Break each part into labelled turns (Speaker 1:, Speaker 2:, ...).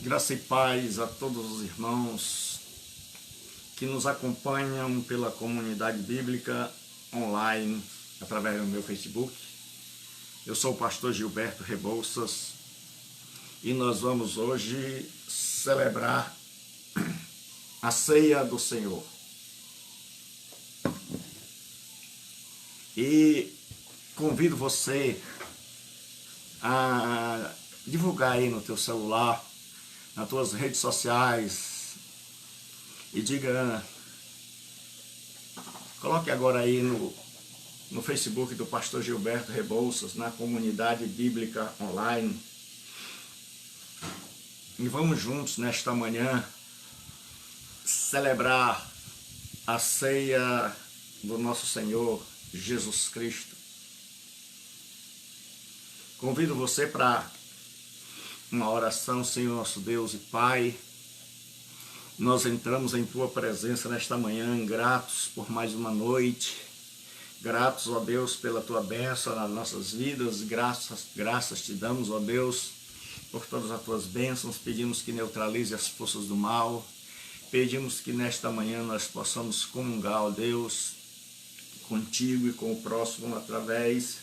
Speaker 1: Graça e paz a todos os irmãos que nos acompanham pela comunidade bíblica online, através do meu Facebook. Eu sou o pastor Gilberto Rebouças e nós vamos hoje celebrar a ceia do Senhor. E convido você a divulgar aí no teu celular, nas tuas redes sociais, e coloque agora aí no Facebook do pastor Gilberto Rebouças, na comunidade bíblica online, e vamos juntos nesta manhã celebrar a ceia do nosso Senhor Jesus Cristo. Convido você para uma oração. Senhor nosso Deus e Pai, nós entramos em Tua presença nesta manhã, gratos por mais uma noite, gratos, ó Deus, pela Tua bênção nas nossas vidas, graças te damos, ó Deus, por todas as Tuas bênçãos. Pedimos que neutralize as forças do mal, pedimos que nesta manhã nós possamos comungar, ó Deus, contigo e com o próximo através,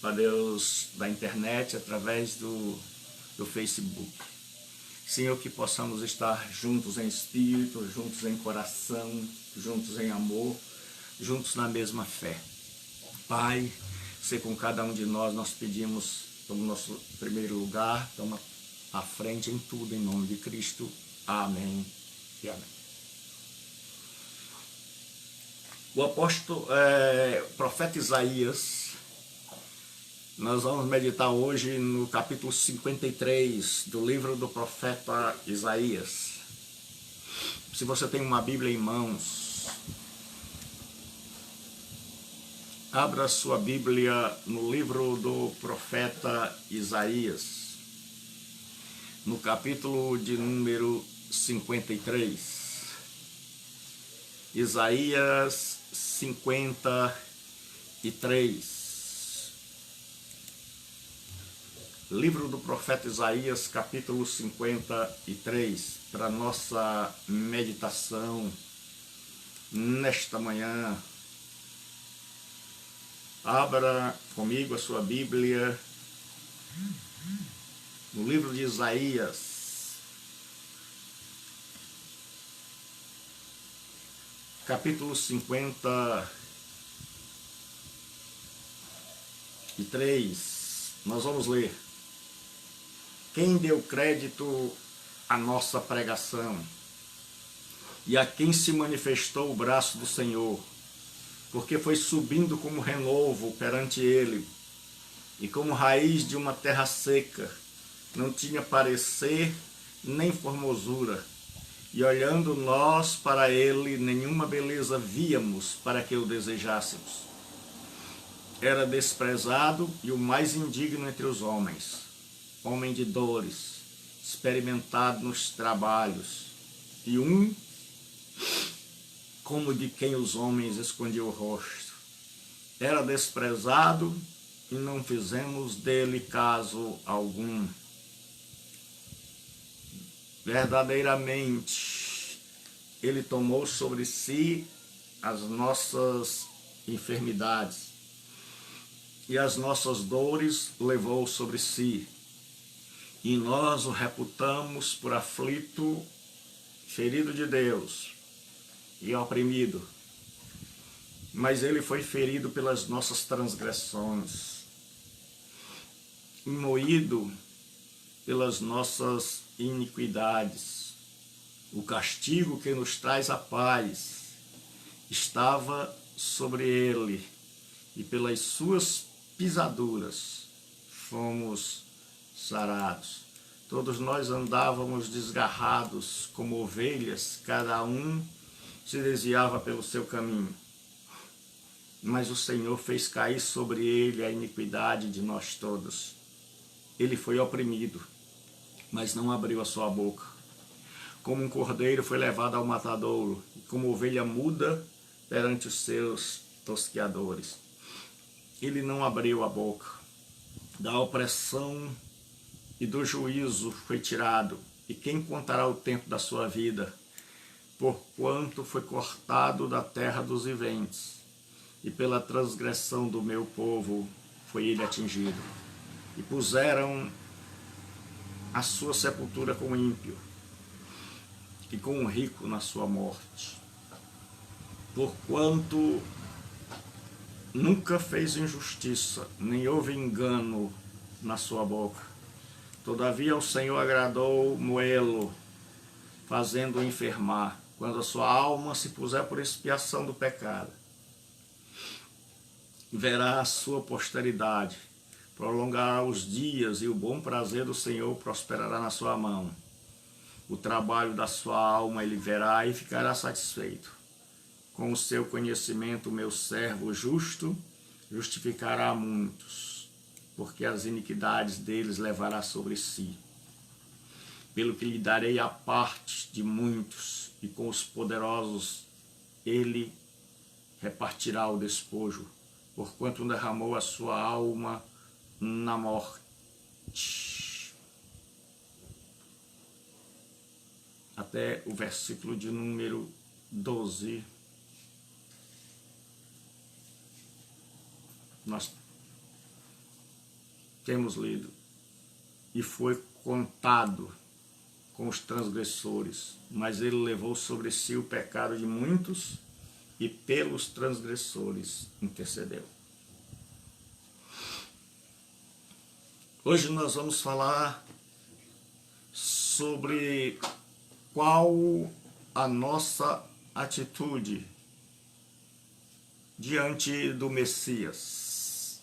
Speaker 1: ó Deus, da internet, através do Facebook. Senhor, que possamos estar juntos em espírito, juntos em coração, juntos em amor, juntos na mesma fé. Pai, sei com cada um de nós pedimos, toma o nosso primeiro lugar, toma a frente em tudo, em nome de Cristo. Amém e amém. O apóstolo, profeta Isaías, nós vamos meditar hoje no capítulo 53 do livro do profeta Isaías. Se você tem uma Bíblia em mãos, abra sua Bíblia no livro do profeta Isaías, no capítulo de número 53. Isaías 53. Livro do profeta Isaías, capítulo 53, para nossa meditação nesta manhã. Abra comigo a sua Bíblia no livro de Isaías, capítulo 53. Nós vamos ler. Quem deu crédito à nossa pregação e a quem se manifestou o braço do Senhor, porque foi subindo como renovo perante ele, e como raiz de uma terra seca, não tinha parecer nem formosura, e olhando nós para ele, nenhuma beleza víamos para que o desejássemos. Era desprezado e o mais indigno entre os homens, homem de dores, experimentado nos trabalhos, e como de quem os homens escondiam o rosto. Era desprezado e não fizemos dele caso algum. Verdadeiramente, ele tomou sobre si as nossas enfermidades e as nossas dores levou sobre si. E nós o reputamos por aflito, ferido de Deus e oprimido. Mas ele foi ferido pelas nossas transgressões, moído pelas nossas iniquidades. O castigo que nos traz a paz estava sobre ele, e pelas suas pisaduras fomos sarados. Todos nós andávamos desgarrados como ovelhas, cada um se desviava pelo seu caminho. Mas o Senhor fez cair sobre ele a iniquidade de nós todos. Ele foi oprimido, mas não abriu a sua boca. Como um cordeiro foi levado ao matadouro, e como ovelha muda perante os seus tosqueadores. Ele não abriu a boca. Da opressão e do juízo foi tirado, e quem contará o tempo da sua vida? Porquanto foi cortado da terra dos viventes, e pela transgressão do meu povo foi ele atingido. E puseram a sua sepultura com o ímpio, e com o rico na sua morte. Porquanto nunca fez injustiça, nem houve engano na sua boca. Todavia o Senhor agradou moê-lo, fazendo-o enfermar, quando a sua alma se puser por expiação do pecado. Verá a sua posteridade, prolongará os dias, e o bom prazer do Senhor prosperará na sua mão. O trabalho da sua alma ele verá e ficará satisfeito. Com o seu conhecimento, o meu servo justo justificará muitos, porque as iniquidades deles levará sobre si. Pelo que lhe darei a parte de muitos, e com os poderosos ele repartirá o despojo, porquanto derramou a sua alma na morte. Até o versículo de número 12. Nós temos lido. E foi contado com os transgressores, mas ele levou sobre si o pecado de muitos e pelos transgressores intercedeu. Hoje nós vamos falar sobre qual a nossa atitude diante do Messias.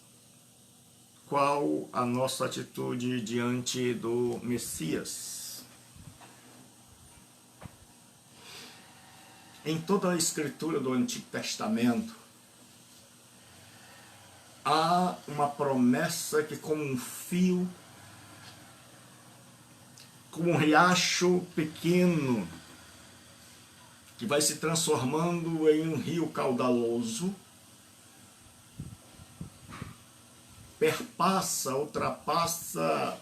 Speaker 1: Qual a nossa atitude diante do Messias? Em toda a escritura do Antigo Testamento, há uma promessa que, como um fio, como um riacho pequeno, que vai se transformando em um rio caudaloso, perpassa, ultrapassa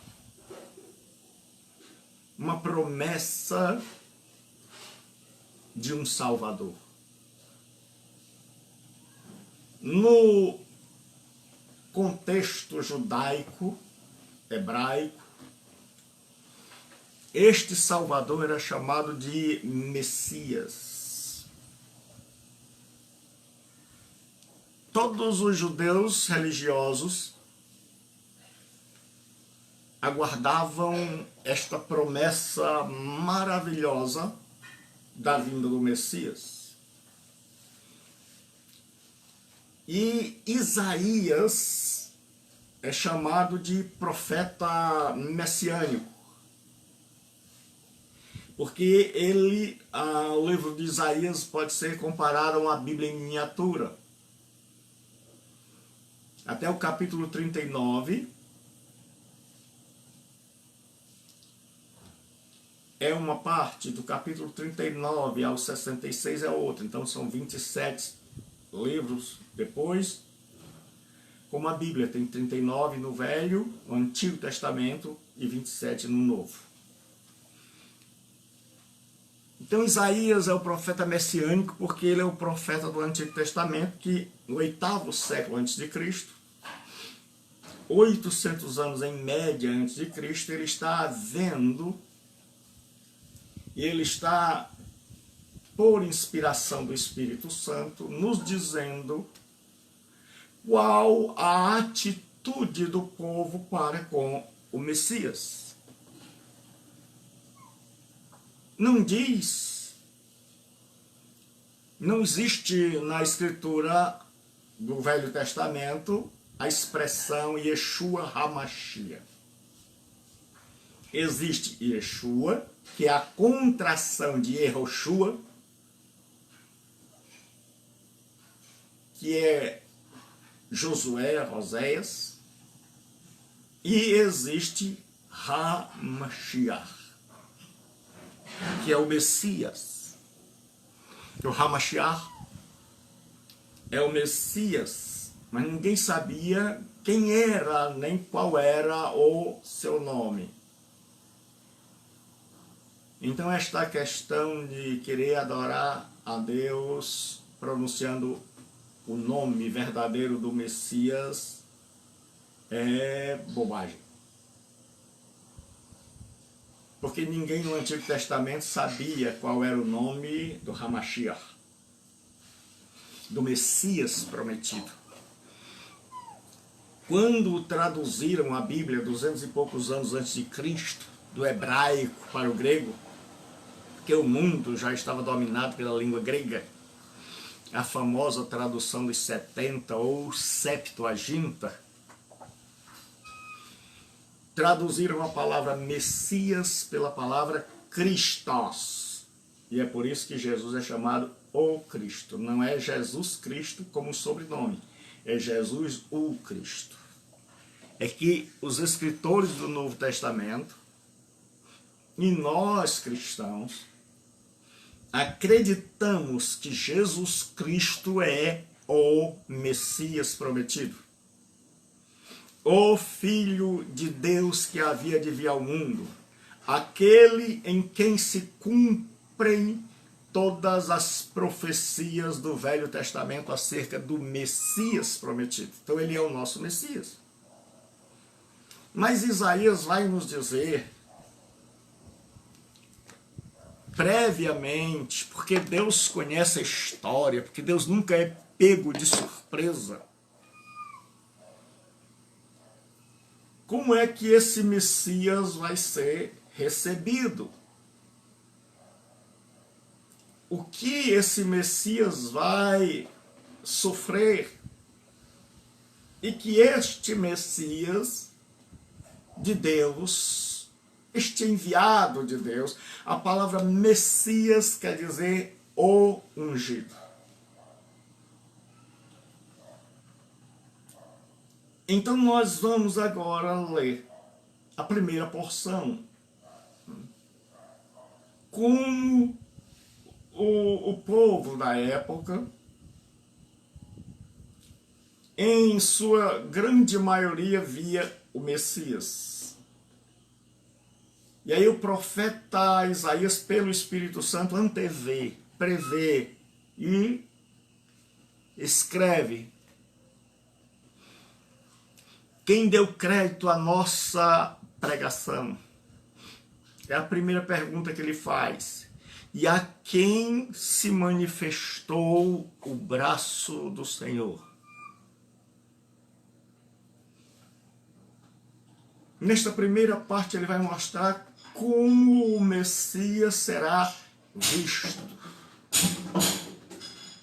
Speaker 1: uma promessa de um Salvador. No contexto judaico, hebraico, este Salvador era chamado de Messias. Todos os judeus religiosos aguardavam esta promessa maravilhosa da vinda do Messias. E Isaías é chamado de profeta messiânico, porque ele, o livro de Isaías pode ser comparado a uma Bíblia em miniatura. Até o capítulo 39 é uma parte, do capítulo 39 ao 66 é outra, então são 27 livros depois. Como a Bíblia tem 39 no Velho, no Antigo Testamento, e 27 no Novo. Então Isaías é o profeta messiânico porque ele é o profeta do Antigo Testamento que no 8º século antes de Cristo, 800 anos em média antes de Cristo, ele está vendo e ele está, por inspiração do Espírito Santo, nos dizendo qual a atitude do povo para com o Messias. Não diz, não existe na Escritura do Velho Testamento a expressão Yeshua HaMashiach. Existe Yeshua, que é a contração de Yehoshua, que é Josué, Oséias, e existe HaMashiach, que é o Messias. O HaMashiach é o Messias, mas ninguém sabia quem era, nem qual era o seu nome. Então esta questão de querer adorar a Deus pronunciando o nome verdadeiro do Messias é bobagem. Porque ninguém no Antigo Testamento sabia qual era o nome do Hamashiach, do Messias prometido. Quando traduziram a Bíblia 200 e poucos anos antes de Cristo, do hebraico para o grego, porque o mundo já estava dominado pela língua grega, a famosa tradução dos 70 ou Septuaginta, traduziram a palavra Messias pela palavra Christos. E é por isso que Jesus é chamado o Cristo. Não é Jesus Cristo como sobrenome, é Jesus o Cristo. É que os escritores do Novo Testamento e nós cristãos acreditamos que Jesus Cristo é o Messias prometido, o Filho de Deus que havia de vir ao mundo, aquele em quem se cumprem todas as profecias do Velho Testamento acerca do Messias prometido. Então ele é o nosso Messias. Mas Isaías vai nos dizer previamente, porque Deus conhece a história, porque Deus nunca é pego de surpresa, como é que esse Messias vai ser recebido? O que esse Messias vai sofrer? E que este Messias de Deus, este enviado de Deus, a palavra Messias quer dizer o ungido. Então nós vamos agora ler a primeira porção. Como o povo da época, em sua grande maioria, via o Messias. E aí o profeta Isaías, pelo Espírito Santo, antevê, prevê e escreve. Quem deu crédito à nossa pregação? É a primeira pergunta que ele faz. E a quem se manifestou o braço do Senhor? Nesta primeira parte ele vai mostrar como o Messias será visto.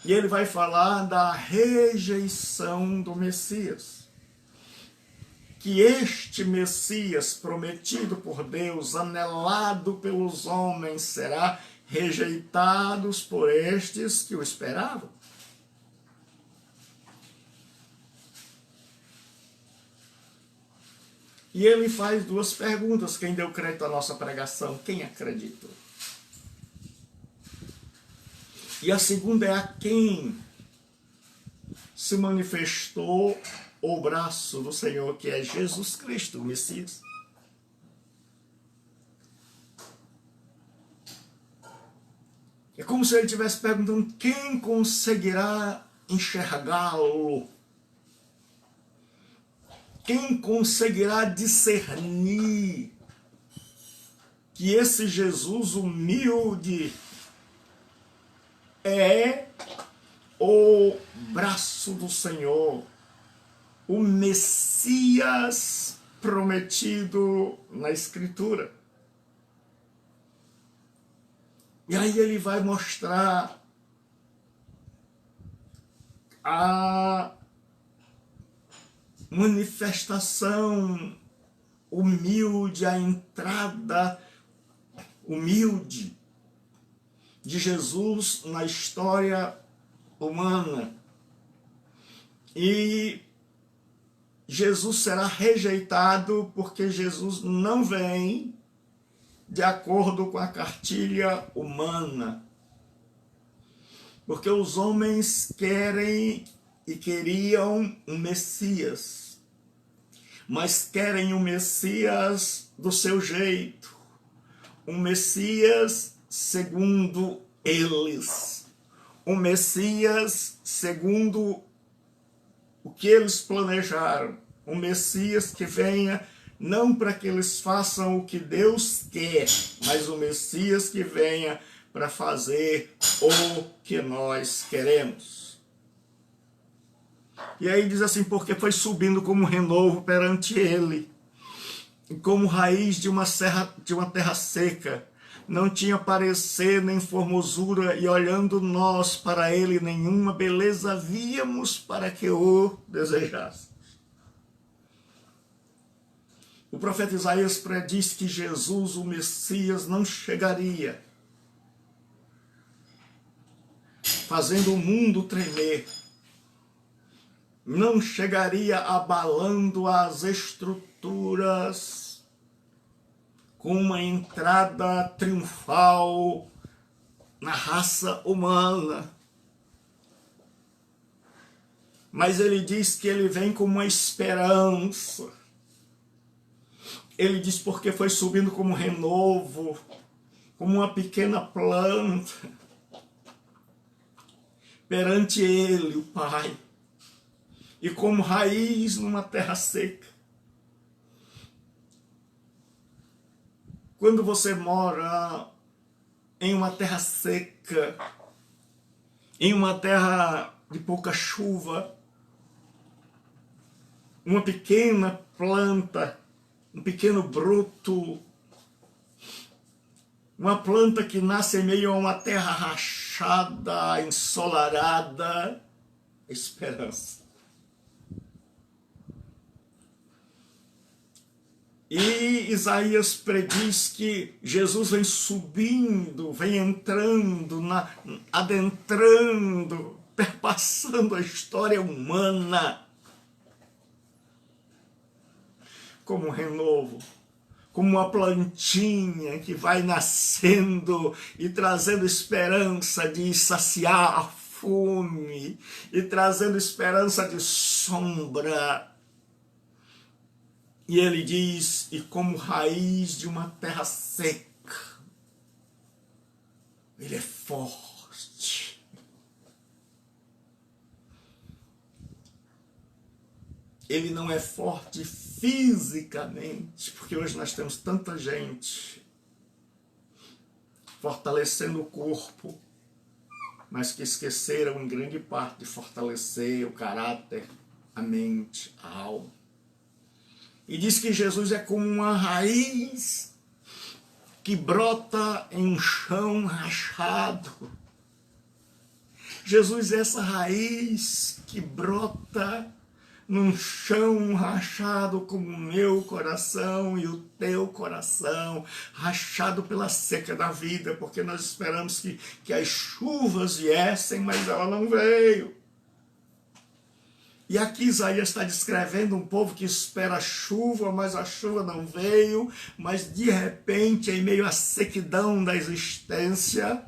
Speaker 1: E ele vai falar da rejeição do Messias. Que este Messias prometido por Deus, anelado pelos homens, será rejeitado por estes que o esperavam. E ele faz duas perguntas. Quem deu crédito à nossa pregação? Quem acreditou? E a segunda é a quem se manifestou o braço do Senhor, que é Jesus Cristo, o Messias. É como se ele estivesse perguntando: quem conseguirá enxergá-lo? Quem conseguirá discernir que esse Jesus humilde é o braço do Senhor, o Messias prometido na Escritura? E aí ele vai mostrar a manifestação humilde, a entrada humilde de Jesus na história humana. E Jesus será rejeitado porque Jesus não vem de acordo com a cartilha humana. Porque os homens querem e queriam um Messias, mas querem um Messias do seu jeito, um Messias segundo eles, um Messias segundo o que eles planejaram, um Messias que venha não para que eles façam o que Deus quer, mas um Messias que venha para fazer o que nós queremos. E aí diz assim, porque foi subindo como renovo perante ele, e como raiz de uma terra seca, não tinha parecer nem formosura, e olhando nós para ele, nenhuma beleza víamos para que o desejássemos. O profeta Isaías prediz que Jesus, o Messias, não chegaria fazendo o mundo tremer, não chegaria abalando as estruturas com uma entrada triunfal na raça humana. Mas ele diz que ele vem com uma esperança. Ele diz porque foi subindo como renovo, como uma pequena planta, perante ele, o Pai, e como raiz numa terra seca. Quando você mora em uma terra seca, em uma terra de pouca chuva, uma pequena planta, um pequeno broto, uma planta que nasce em meio a uma terra rachada, ensolarada, esperança. E Isaías prediz que Jesus vem subindo, vem entrando, adentrando, perpassando a história humana como um renovo, como uma plantinha que vai nascendo e trazendo esperança de saciar a fome, e trazendo esperança de sombra. E ele diz, e como raiz de uma terra seca, ele é forte. Ele não é forte fisicamente, porque hoje nós temos tanta gente fortalecendo o corpo, mas que esqueceram em grande parte de fortalecer o caráter, a mente, a alma. E diz que Jesus é como uma raiz que brota em um chão rachado. Jesus é essa raiz que brota num chão rachado como o meu coração e o teu coração, rachado pela seca da vida, porque nós esperamos que as chuvas viessem, mas ela não veio. E aqui Isaías está descrevendo um povo que espera a chuva, mas a chuva não veio, mas de repente, em meio à sequidão da existência,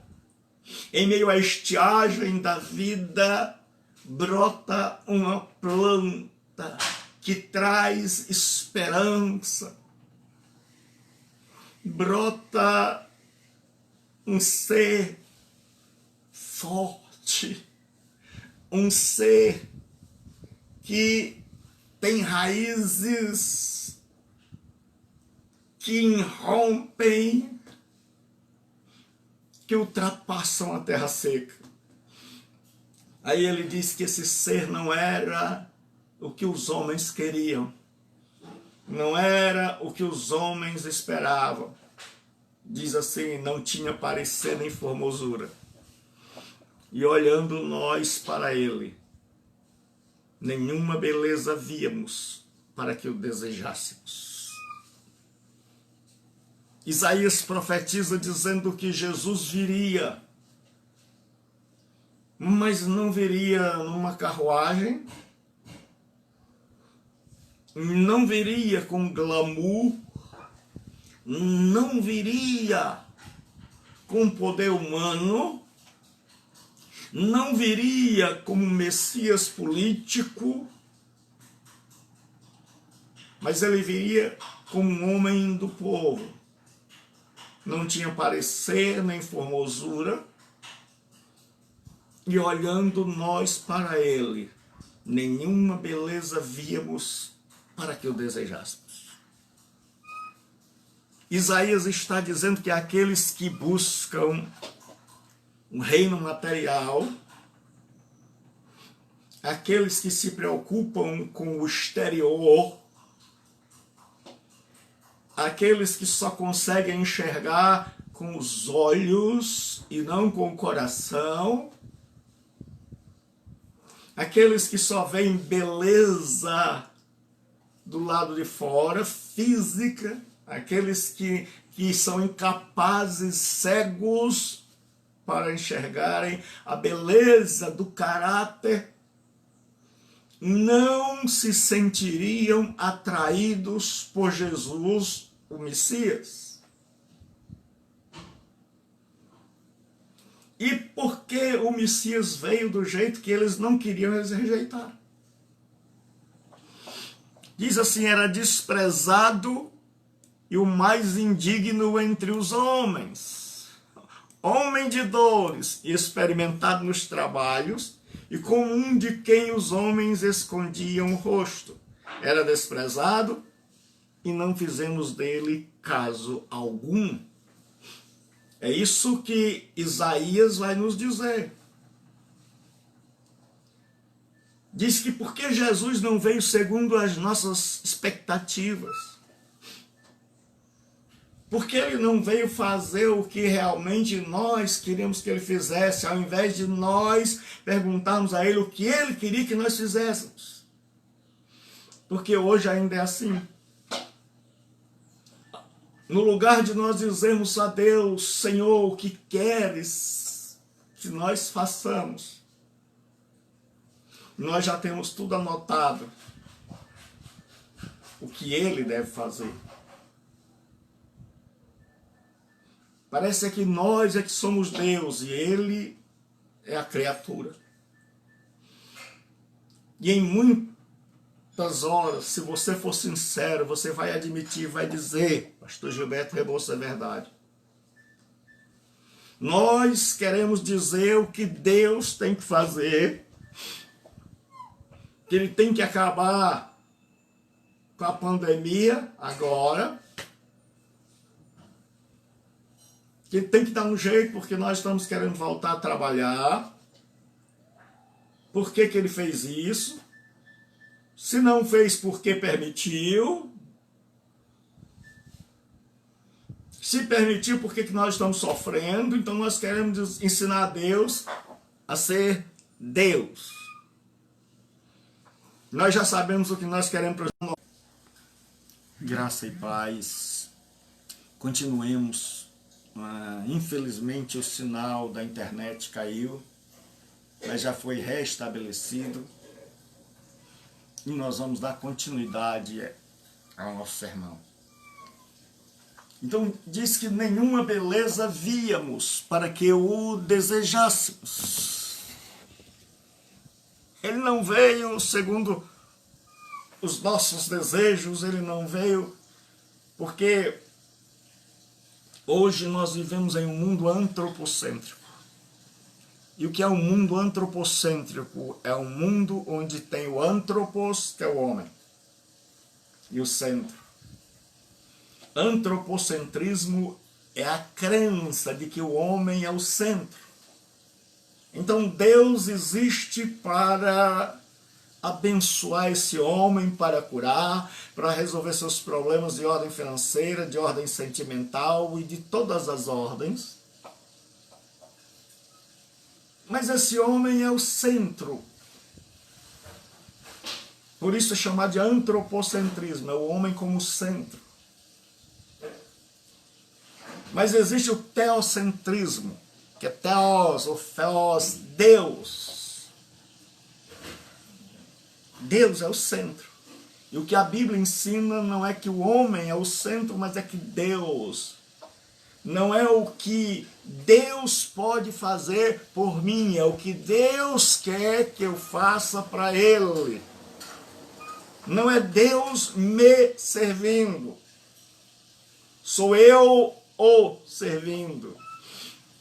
Speaker 1: em meio à estiagem da vida, brota uma planta que traz esperança, brota um ser forte, um ser que tem raízes que irrompem, que ultrapassam a terra seca. Aí ele diz que esse ser não era o que os homens queriam, não era o que os homens esperavam. Diz assim, não tinha parecer nem formosura. E olhando nós para ele, nenhuma beleza víamos para que o desejássemos. Isaías profetiza dizendo que Jesus viria, mas não viria numa carruagem, não viria com glamour, não viria com poder humano, não viria como Messias político, mas ele viria como um homem do povo, não tinha parecer nem formosura, e olhando nós para ele, nenhuma beleza víamos para que o desejássemos. Isaías está dizendo que aqueles que buscam um reino material, aqueles que se preocupam com o exterior, aqueles que só conseguem enxergar com os olhos e não com o coração, aqueles que só veem beleza do lado de fora, física, aqueles que são incapazes, cegos, para enxergarem a beleza do caráter, não se sentiriam atraídos por Jesus, o Messias. E porque o Messias veio do jeito que eles não queriam, eles rejeitaram. Diz assim, era desprezado e o mais indigno entre os homens, homem de dores e experimentado nos trabalhos, e como um de quem os homens escondiam o rosto. Era desprezado e não fizemos dele caso algum. É isso que Isaías vai nos dizer. Diz que porque Jesus não veio segundo as nossas expectativas, porque ele não veio fazer o que realmente nós queríamos que ele fizesse, ao invés de nós perguntarmos a ele o que ele queria que nós fizéssemos. Porque hoje ainda é assim. No lugar de nós dizermos a Deus, Senhor, o que queres que nós façamos, nós já temos tudo anotado, o que ele deve fazer. Parece que nós é que somos Deus e ele é a criatura. E em muitas horas, se você for sincero, você vai admitir, vai dizer, pastor Gilberto Rebouças, é verdade. Nós queremos dizer o que Deus tem que fazer, que ele tem que acabar com a pandemia agora, que tem que dar um jeito porque nós estamos querendo voltar a trabalhar. Por que ele fez isso? Se não fez, porque permitiu? Se permitiu, por que nós estamos sofrendo? Então nós queremos ensinar a Deus a ser Deus. Nós já sabemos o que nós queremos para nós. Graça e paz. Continuemos. Infelizmente o sinal da internet caiu, mas já foi restabelecido e nós vamos dar continuidade ao nosso sermão. Então diz que nenhuma beleza víamos para que o desejássemos. Ele não veio segundo os nossos desejos, ele não veio porque hoje nós vivemos em um mundo antropocêntrico. E o que é um mundo antropocêntrico? É um mundo onde tem o antropos, que é o homem, e o centro. Antropocentrismo é a crença de que o homem é o centro. Então Deus existe para abençoar esse homem, para curar, para resolver seus problemas de ordem financeira, de ordem sentimental e de todas as ordens. Mas esse homem é o centro. Por isso é chamado de antropocentrismo, é o homem como centro. Mas existe o teocentrismo, que é teos, ou theos, Deus. Deus é o centro. E o que a Bíblia ensina não é que o homem é o centro, mas é que Deus. Não é o que Deus pode fazer por mim, é o que Deus quer que eu faça para Ele. Não é Deus me servindo. Sou eu o servindo.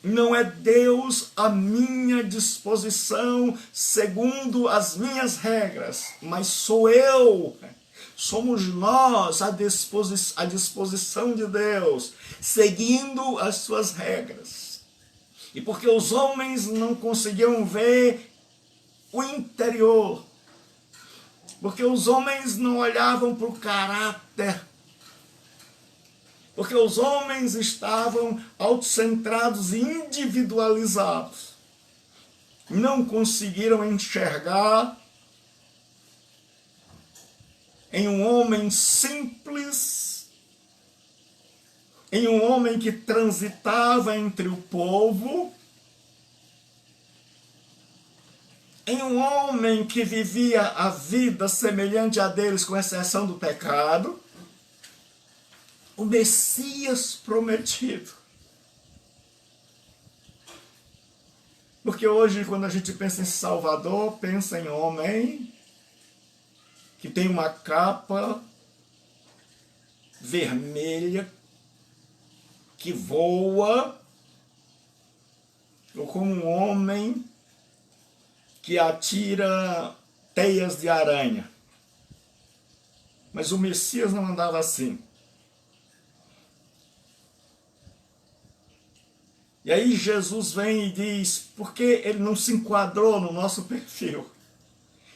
Speaker 1: Não é Deus à minha disposição, segundo as minhas regras, mas sou eu. Somos nós à disposição de Deus, seguindo as suas regras. E porque os homens não conseguiam ver o interior, porque os homens não olhavam para o caráter, porque os homens estavam autocentrados e individualizados, não conseguiram enxergar em um homem simples, em um homem que transitava entre o povo, em um homem que vivia a vida semelhante a deles, com exceção do pecado, o Messias prometido. Porque hoje, quando a gente pensa em Salvador, pensa em homem que tem uma capa vermelha, que voa, ou como um homem que atira teias de aranha. Mas o Messias não andava assim. E aí Jesus vem e diz, por que ele não se enquadrou no nosso perfil?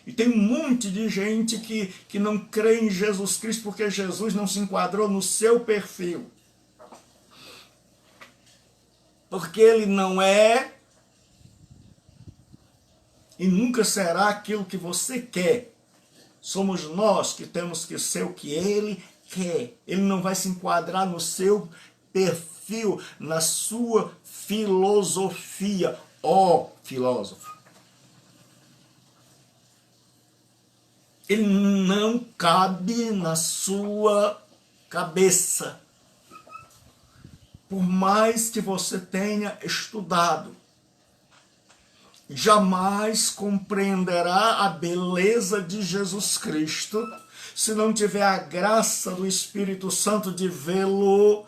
Speaker 1: E tem um monte de gente que não crê em Jesus Cristo porque Jesus não se enquadrou no seu perfil. Porque ele não é e nunca será aquilo que você quer. Somos nós que temos que ser o que ele quer. Ele não vai se enquadrar no seu perfil, na sua filosofia, ó filósofo. Ele não cabe na sua cabeça. Por mais que você tenha estudado, jamais compreenderá a beleza de Jesus Cristo se não tiver a graça do Espírito Santo de vê-lo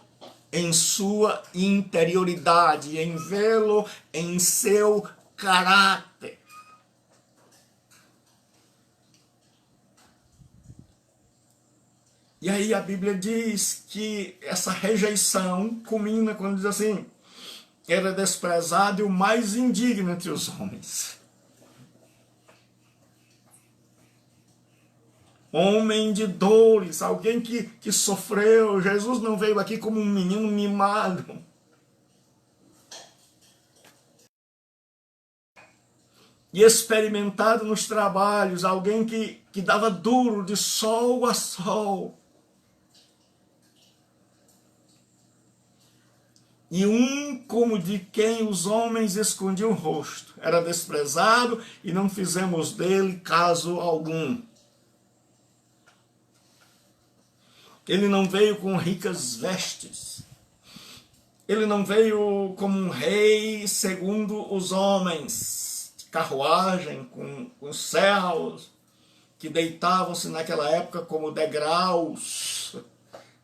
Speaker 1: em sua interioridade, em vê-lo em seu caráter. E aí a Bíblia diz que essa rejeição culmina quando diz assim, era desprezado e o mais indigno entre os homens. Homem de dores, alguém que sofreu. Jesus não veio aqui como um menino mimado. E experimentado nos trabalhos, alguém que dava duro de sol a sol. E como de quem os homens escondiam o rosto. Era desprezado e não fizemos dele caso algum. Ele não veio com ricas vestes. Ele não veio como um rei segundo os homens, de carruagem, com servos, que deitavam-se naquela época como degraus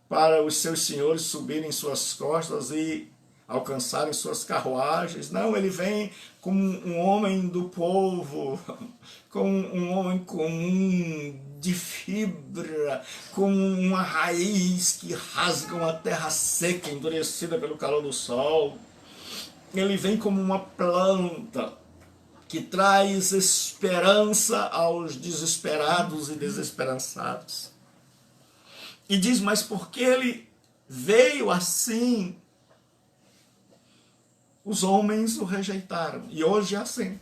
Speaker 1: para os seus senhores subirem suas costas e alcançarem suas carruagens. Não, ele vem como um homem do povo, como um homem comum, de fibra, como uma raiz que rasga uma terra seca, endurecida pelo calor do sol. Ele vem como uma planta que traz esperança aos desesperados e desesperançados. E diz, mas por que ele veio assim? Os homens o rejeitaram. E hoje é assim.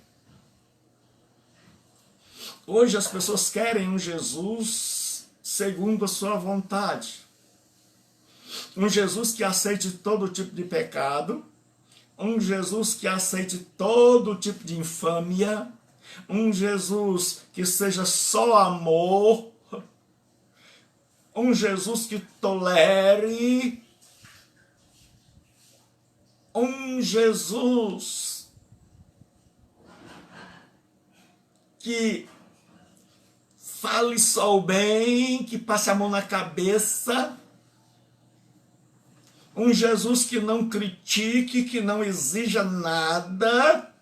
Speaker 1: Hoje as pessoas querem um Jesus segundo a sua vontade. Um Jesus que aceite todo tipo de pecado. Um Jesus que aceite todo tipo de infâmia. Um Jesus que seja só amor. Um Jesus que tolere. Um Jesus que fale só o bem, que passe a mão na cabeça. Um Jesus que não critique, que não exija nada.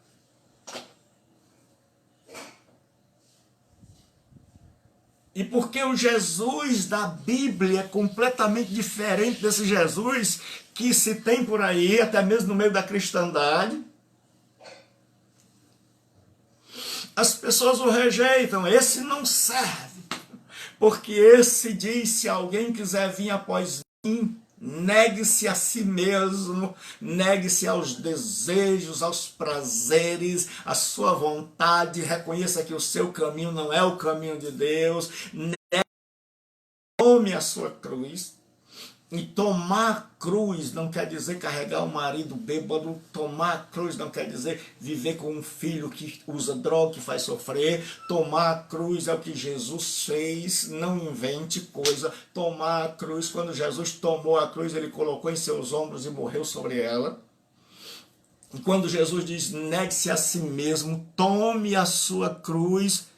Speaker 1: E porque o Jesus da Bíblia é completamente diferente desse Jesus que se tem por aí, até mesmo no meio da cristandade, as pessoas o rejeitam. Esse não serve. Porque esse diz, se alguém quiser vir após mim, negue-se a si mesmo, negue-se aos desejos, aos prazeres, à sua vontade, reconheça que o seu caminho não é o caminho de Deus, tome a sua cruz. E tomar a cruz não quer dizer carregar um marido bêbado, tomar a cruz não quer dizer viver com um filho que usa droga, que faz sofrer. Tomar a cruz é o que Jesus fez, não invente coisa. Tomar a cruz, quando Jesus tomou a cruz, ele colocou em seus ombros e morreu sobre ela. E quando Jesus diz, negue-se a si mesmo, tome a sua cruz,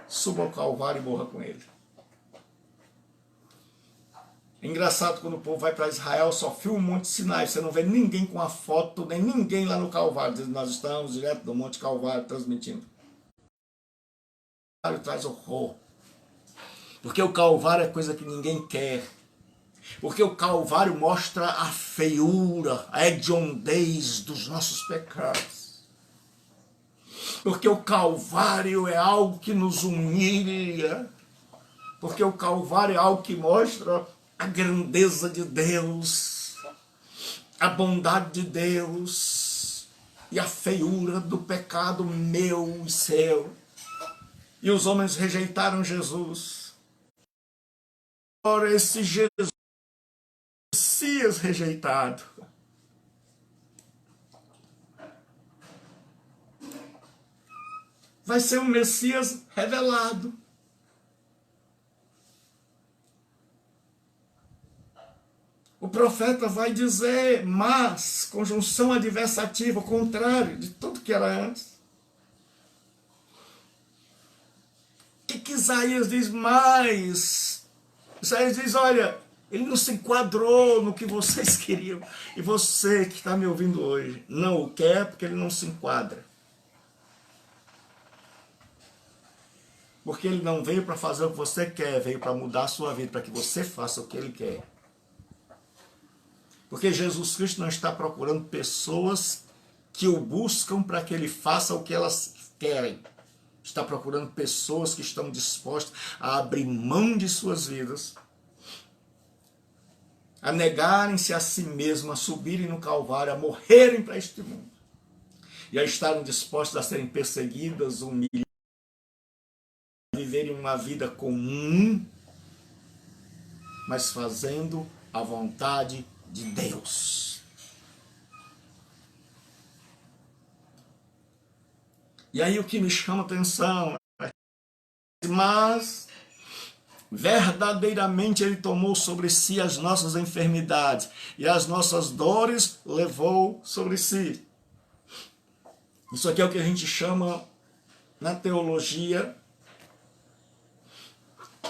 Speaker 1: suba ao Calvário e morra com ele. É engraçado quando o povo vai para Israel, só filma um monte de sinais, você não vê ninguém com a foto, nem ninguém lá no Calvário, dizendo, nós estamos direto do Monte Calvário transmitindo. O Calvário traz horror, porque o Calvário é coisa que ninguém quer, porque o Calvário mostra a feiura, a hediondez dos nossos pecados, porque o Calvário é algo que nos humilha, porque o Calvário é algo que mostra a grandeza de Deus, a bondade de Deus e a feiura do pecado meu e seu. E os homens rejeitaram Jesus. Ora, esse Jesus, Messias rejeitado, vai ser um Messias revelado. O profeta vai dizer, mas, conjunção adversativa, o contrário de tudo que era antes. O que Isaías diz mais? Isaías diz, olha, ele não se enquadrou no que vocês queriam. E você que está me ouvindo hoje, não o quer porque ele não se enquadra. Porque ele não veio para fazer o que você quer, veio para mudar a sua vida, para que você faça o que ele quer. Porque Jesus Cristo não está procurando pessoas que o buscam para que ele faça o que elas querem. Está procurando pessoas que estão dispostas a abrir mão de suas vidas, a negarem-se a si mesmos, a subirem no Calvário, a morrerem para este mundo. E a estarem dispostas a serem perseguidas, humilhadas, a viverem uma vida comum, mas fazendo a vontade de Deus. E aí o que me chama a atenção, mas verdadeiramente ele tomou sobre si as nossas enfermidades e as nossas dores levou sobre si. Isso aqui é o que a gente chama na teologia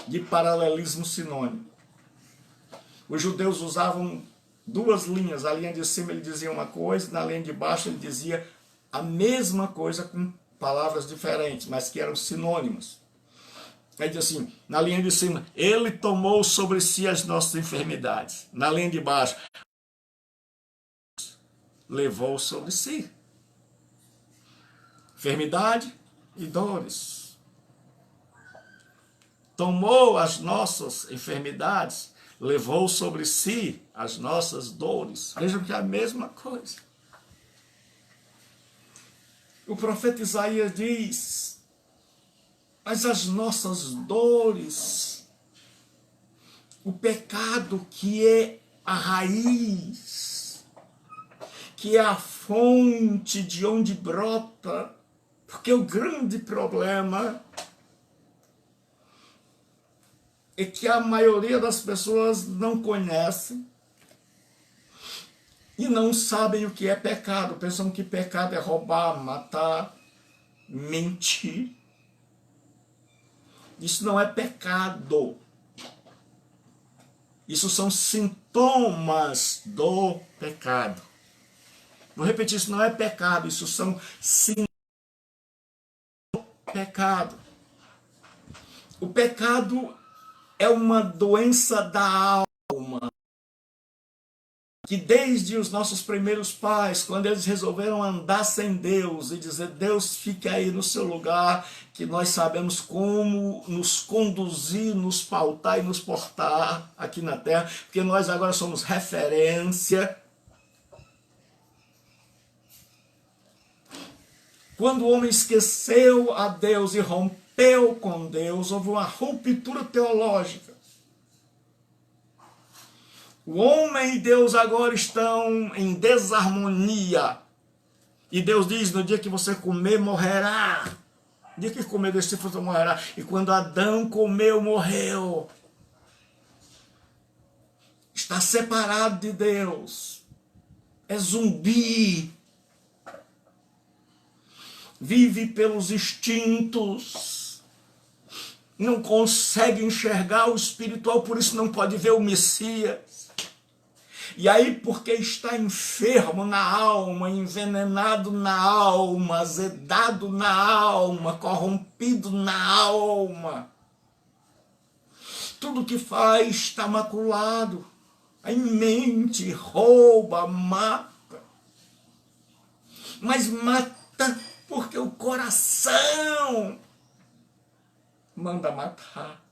Speaker 1: de paralelismo sinônimo. Os judeus usavam duas linhas, a linha de cima ele dizia uma coisa, na linha de baixo ele dizia a mesma coisa com palavras diferentes, mas que eram sinônimas. Ele diz assim, na linha de cima, ele tomou sobre si as nossas enfermidades. Na linha de baixo, levou sobre si. Enfermidade e dores. Tomou as nossas enfermidades, levou sobre si as nossas dores. Vejam que é a mesma coisa. O profeta Isaías diz, mas as nossas dores, o pecado que é a raiz, que é a fonte de onde brota, porque o grande problema é que a maioria das pessoas não conhece e não sabem o que é pecado. Pensam que pecado é roubar, matar, mentir. Isso não é pecado. Isso são sintomas sintomas do pecado. Vou repetir, isso não é pecado, isso são sintomas do pecado. O pecado é uma doença da alma, que desde os nossos primeiros pais, quando eles resolveram andar sem Deus e dizer, Deus, fique aí no seu lugar, que nós sabemos como nos conduzir, nos pautar e nos portar aqui na terra, porque nós agora somos referência. Quando o homem esqueceu a Deus e rompeu com Deus, houve uma ruptura teológica. O homem e Deus agora estão em desarmonia. E Deus diz, no dia que você comer, morrerá. No dia que comer desse fruto, morrerá. E quando Adão comeu, morreu. Está separado de Deus. É zumbi. Vive pelos instintos. Não consegue enxergar o espiritual, por isso não pode ver o Messias. E aí, porque está enfermo na alma, envenenado na alma, azedado na alma, corrompido na alma, tudo que faz está maculado. Aí mente, rouba, mata. Mas mata porque o coração manda matar.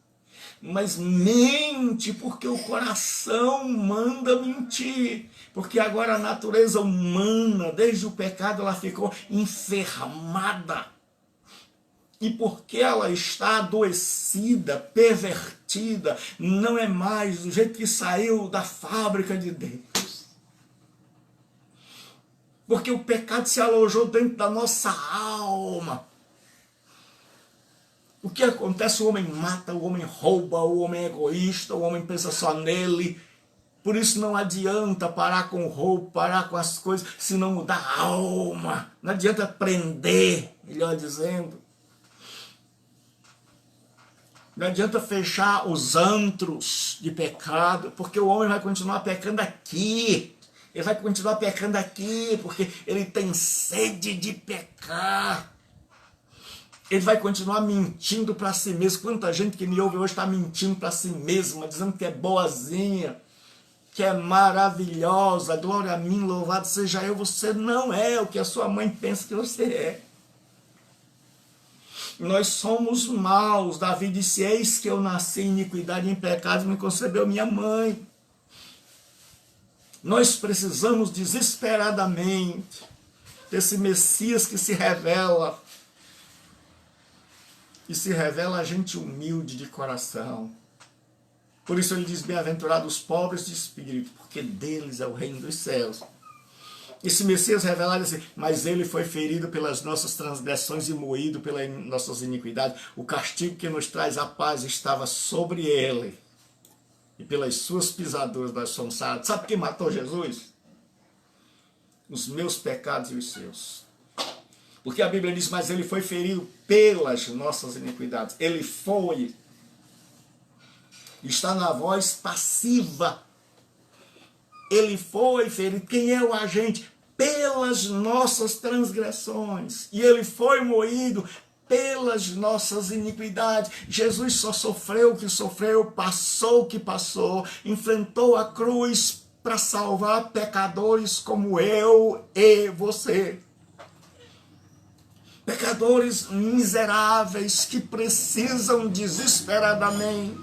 Speaker 1: Mas mente porque o coração manda mentir. Porque agora a natureza humana, desde o pecado, ela ficou enfermada. E porque ela está adoecida, pervertida, não é mais do jeito que saiu da fábrica de Deus. Porque o pecado se alojou dentro da nossa alma. O que acontece? O homem mata, o homem rouba, o homem é egoísta, o homem pensa só nele. Por isso não adianta parar com o roubo, parar com as coisas, se não mudar a alma. Não adianta prender, melhor dizendo. Não adianta fechar os antros de pecado, porque o homem vai continuar pecando aqui. Ele vai continuar pecando aqui, porque ele tem sede de pecar. Ele vai continuar mentindo para si mesmo. Quanta gente que me ouve hoje está mentindo para si mesma, dizendo que é boazinha, que é maravilhosa, glória a mim, louvado seja eu. Você não é o que a sua mãe pensa que você é. Nós somos maus. Davi disse, eis que eu nasci em iniquidade e em pecado, me concebeu minha mãe. Nós precisamos desesperadamente desse Messias que se revela. E se revela a gente humilde de coração. Por isso ele diz, bem-aventurados os pobres de espírito, porque deles é o reino dos céus. Esse Messias revelado assim, mas ele foi ferido pelas nossas transgressões e moído pelas nossas iniquidades. O castigo que nos traz a paz estava sobre ele. E pelas suas pisaduras nós somos sarados. Sabe quem matou Jesus? Os meus pecados e os seus. Porque a Bíblia diz, mas ele foi ferido pelas nossas iniquidades. Ele foi. Está na voz passiva. Ele foi ferido. Quem é o agente? Pelas nossas transgressões. E ele foi moído pelas nossas iniquidades. Jesus só sofreu o que sofreu, passou o que passou, enfrentou a cruz para salvar pecadores como eu e você. Pecadores miseráveis que precisam desesperadamente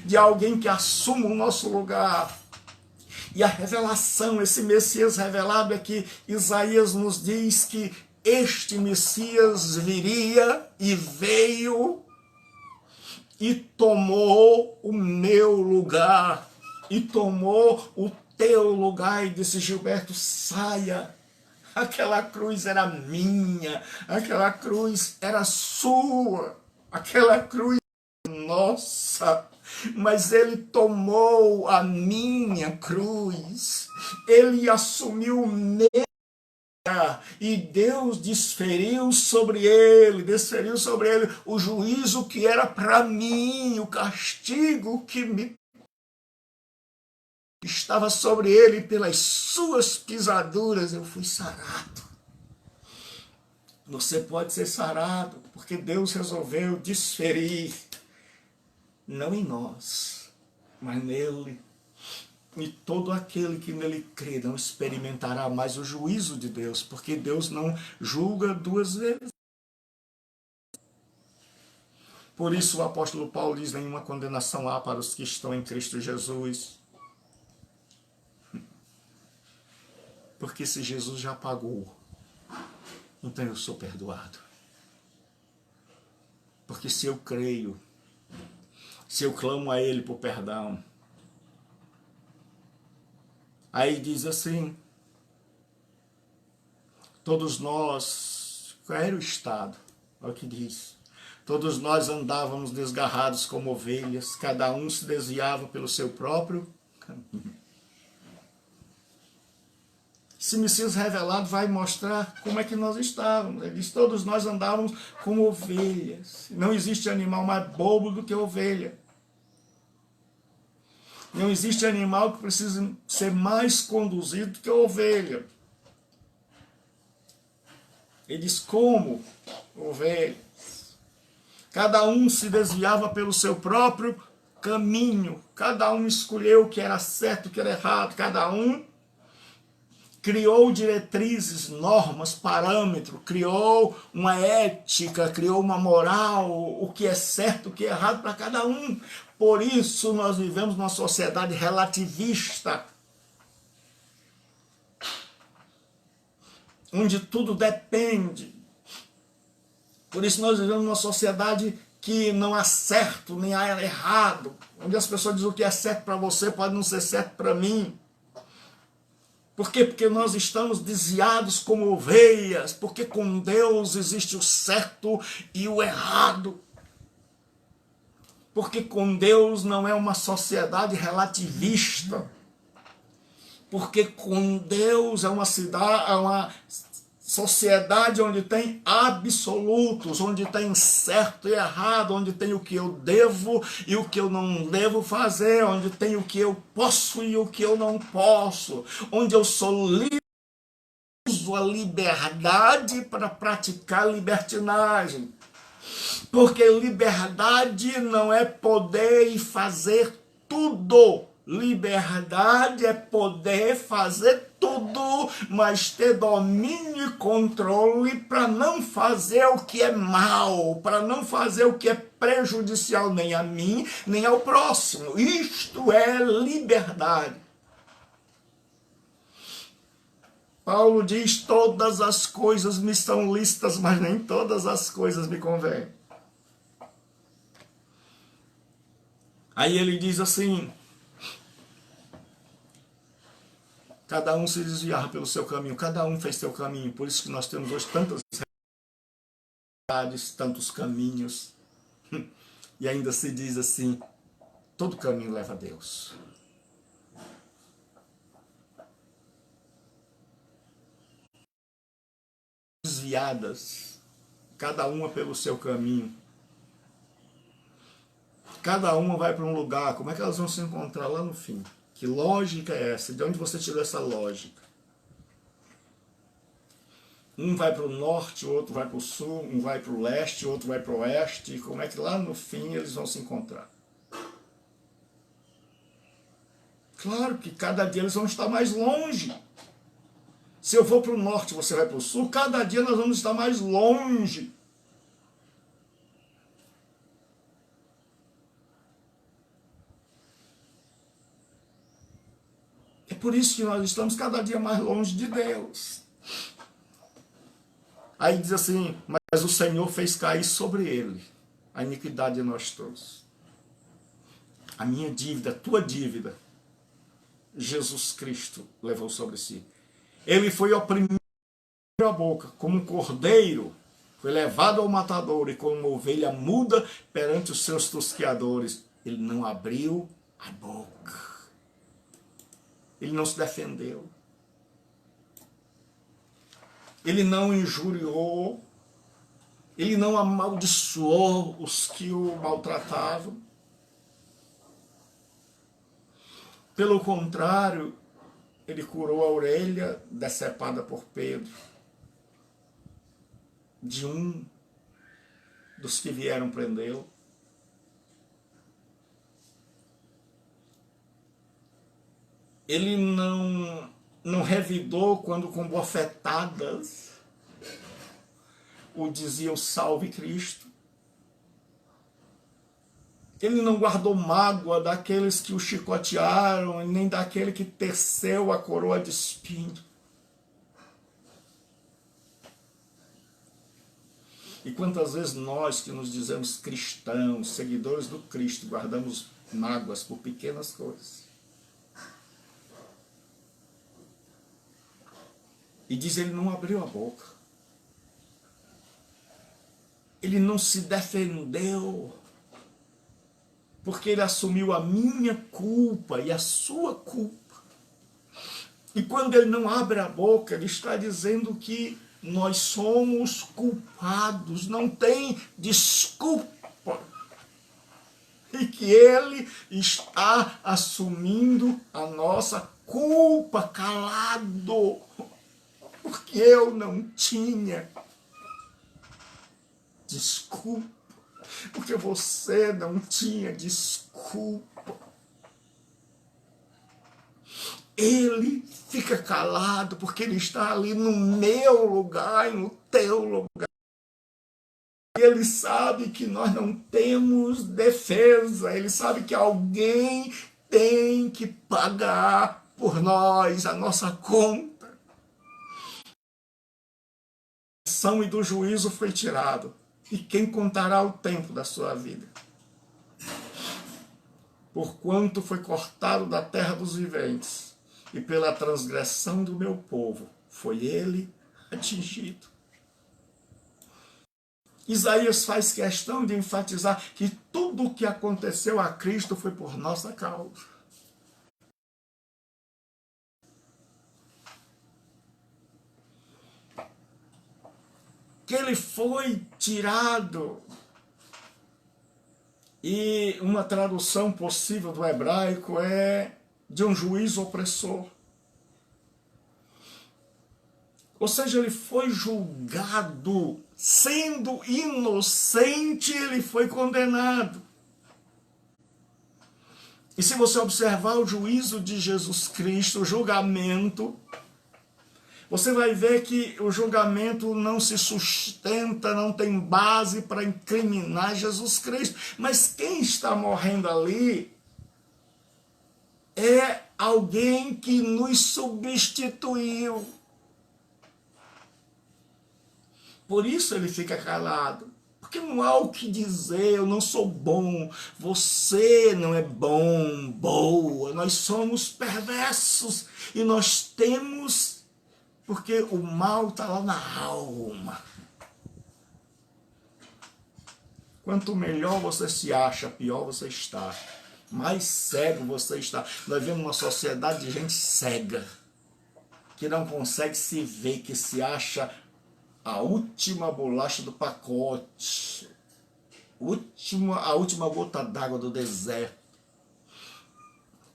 Speaker 1: de alguém que assuma o nosso lugar. E a revelação, esse Messias revelado é que Isaías nos diz que este Messias viria e veio e tomou o meu lugar, e tomou o teu lugar, e disse, Gilberto, saia. Aquela cruz era minha, aquela cruz era sua, aquela cruz era nossa, mas ele tomou a minha cruz, ele assumiu o meu, e Deus desferiu sobre ele o juízo que era para mim, o castigo que me estava sobre ele, pelas suas pisaduras eu fui sarado. Você pode ser sarado, porque Deus resolveu desferir, não em nós, mas nele. E todo aquele que nele crê não experimentará mais o juízo de Deus, porque Deus não julga duas vezes. Por isso o apóstolo Paulo diz: nenhuma condenação há para os que estão em Cristo Jesus. Porque se Jesus já pagou, então eu sou perdoado. Porque se eu creio, se eu clamo a Ele por perdão, aí diz assim, todos nós, qual era o estado? Olha o que diz. Todos nós andávamos desgarrados como ovelhas, cada um se desviava pelo seu próprio caminho. Esse Messias revelado vai mostrar como é que nós estávamos. Ele diz, todos nós andávamos como ovelhas. Não existe animal mais bobo do que ovelha. Não existe animal que precise ser mais conduzido do que a ovelha. Ele diz, como ovelhas. Cada um se desviava pelo seu próprio caminho. Cada um escolheu o que era certo, o que era errado. Cada um criou diretrizes, normas, parâmetros, criou uma ética, criou uma moral, o que é certo, o que é errado para cada um. Por isso nós vivemos numa sociedade relativista, onde tudo depende. Por isso nós vivemos numa sociedade que não há certo, nem há errado, onde as pessoas dizem o que é certo para você pode não ser certo para mim. Por quê? Porque nós estamos desviados como ovelhas, porque com Deus existe o certo e o errado. Porque com Deus não é uma sociedade relativista. Porque com Deus é uma sociedade onde tem absolutos, onde tem certo e errado, onde tem o que eu devo e o que eu não devo fazer, onde tem o que eu posso e o que eu não posso, onde eu sou livre, uso a liberdade para praticar libertinagem. Porque liberdade não é poder e fazer tudo. Liberdade é poder fazer tudo, mas ter domínio e controle para não fazer o que é mal, para não fazer o que é prejudicial nem a mim, nem ao próximo. Isto é liberdade. Paulo diz, todas as coisas me são lícitas, mas nem todas as coisas me convêm. Aí ele diz assim, cada um se desviava pelo seu caminho, cada um fez seu caminho. Por isso que nós temos hoje tantas realidades, tantos caminhos. E ainda se diz assim, todo caminho leva a Deus. Desviadas, cada uma pelo seu caminho. Cada uma vai para um lugar, como é que elas vão se encontrar lá no fim? Que lógica é essa? De onde você tirou essa lógica? Um vai para o norte, o outro vai para o sul, um vai para o leste, o outro vai para o oeste. Como é que lá no fim eles vão se encontrar? Claro que cada dia eles vão estar mais longe. Se eu for para o norte, você vai para o sul, cada dia nós vamos estar mais longe. É por isso que nós estamos cada dia mais longe de Deus. Aí diz assim, mas o Senhor fez cair sobre ele a iniquidade de nós todos. A minha dívida, a tua dívida, Jesus Cristo levou sobre si. Ele foi oprimido a boca, como um cordeiro, foi levado ao matadouro e como uma ovelha muda perante os seus tosqueadores. Ele não abriu a boca. Ele não se defendeu. Ele não injuriou. Ele não amaldiçoou os que o maltratavam. Pelo contrário, ele curou a orelha decepada por Pedro, de um dos que vieram prendê-lo. Ele não revidou quando com bofetadas o diziam salve Cristo. Ele não guardou mágoa daqueles que o chicotearam, nem daquele que teceu a coroa de espinho. E quantas vezes nós que nos dizemos cristãos, seguidores do Cristo, guardamos mágoas por pequenas coisas. E diz, ele não abriu a boca. Ele não se defendeu. Porque ele assumiu a minha culpa e a sua culpa. E quando ele não abre a boca, ele está dizendo que nós somos culpados, não tem desculpa. E que ele está assumindo a nossa culpa calado. Porque eu não tinha desculpa. Porque você não tinha desculpa. Ele fica calado porque ele está ali no meu lugar e no teu lugar. Ele sabe que nós não temos defesa. Ele sabe que alguém tem que pagar por nós a nossa conta. A ação e do juízo foi tirado. E quem contará o tempo da sua vida? Porquanto foi cortado da terra dos viventes, e pela transgressão do meu povo foi ele atingido. Isaías faz questão de enfatizar que tudo o que aconteceu a Cristo foi por nossa causa. Que ele foi tirado. E uma tradução possível do hebraico é de um juiz opressor. Ou seja, ele foi julgado, sendo inocente, ele foi condenado. E se você observar o juízo de Jesus Cristo, o julgamento, você vai ver que o julgamento não se sustenta, não tem base para incriminar Jesus Cristo. Mas quem está morrendo ali é alguém que nos substituiu. Por isso ele fica calado. Porque não há o que dizer, eu não sou bom, você não é bom, boa, nós somos perversos e nós temos... Porque o mal está lá na alma. Quanto melhor você se acha, pior você está. Mais cego você está. Nós vivemos uma sociedade de gente cega, que não consegue se ver, que se acha a última bolacha do pacote, a última gota d'água do deserto,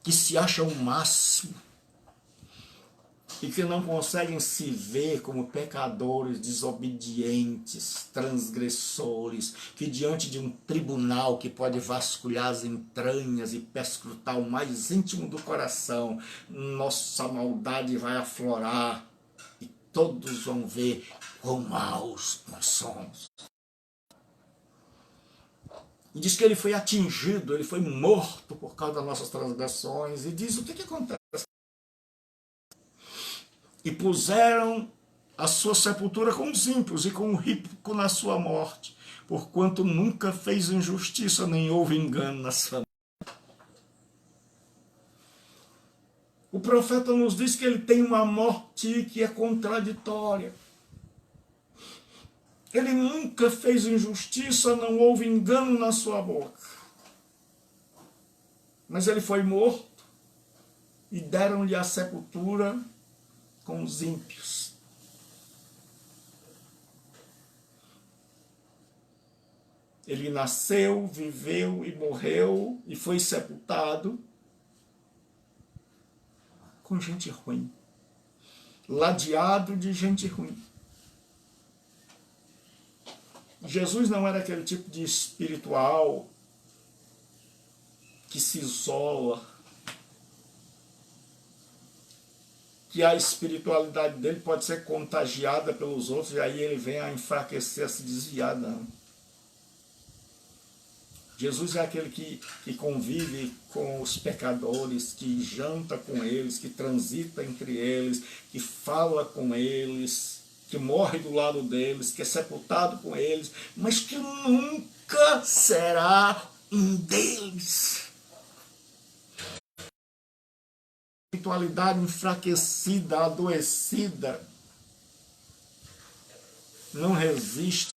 Speaker 1: que se acha o máximo, e que não conseguem se ver como pecadores, desobedientes, transgressores, que diante de um tribunal que pode vasculhar as entranhas e perscrutar o mais íntimo do coração, nossa maldade vai aflorar e todos vão ver quão maus nós somos. E diz que ele foi atingido, ele foi morto por causa das nossas transgressões, e diz o que acontece. E puseram a sua sepultura com os ímpios e com o rico na sua morte, porquanto nunca fez injustiça, nem houve engano na sua morte. O profeta nos diz que ele tem uma morte que é contraditória. Ele nunca fez injustiça, não houve engano na sua boca. Mas ele foi morto e deram-lhe a sepultura com os ímpios. Ele nasceu, viveu e morreu e foi sepultado com gente ruim, ladeado de gente ruim. Jesus não era aquele tipo de espiritual que se isola, que a espiritualidade dele pode ser contagiada pelos outros e aí ele vem a enfraquecer, a se desviar, não. Jesus é aquele que convive com os pecadores, que janta com eles, que transita entre eles, que fala com eles, que morre do lado deles, que é sepultado com eles, mas que nunca será um deles. Espiritualidade enfraquecida, adoecida, não resiste.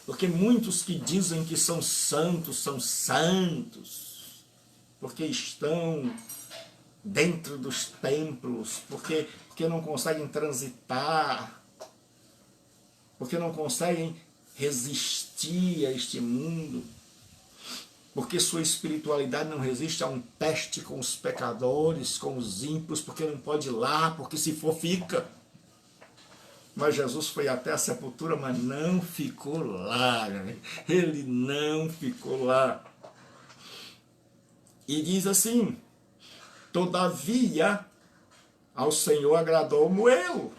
Speaker 1: Porque muitos que dizem que são santos, porque estão dentro dos templos, porque não conseguem transitar, porque não conseguem resistir a este mundo, porque sua espiritualidade não resiste a um teste com os pecadores, com os ímpios, porque não pode ir lá, porque se for fica. Mas Jesus foi até a sepultura, mas não ficou lá. Ele não ficou lá. E diz assim: todavia, ao Senhor agradou moê-lo.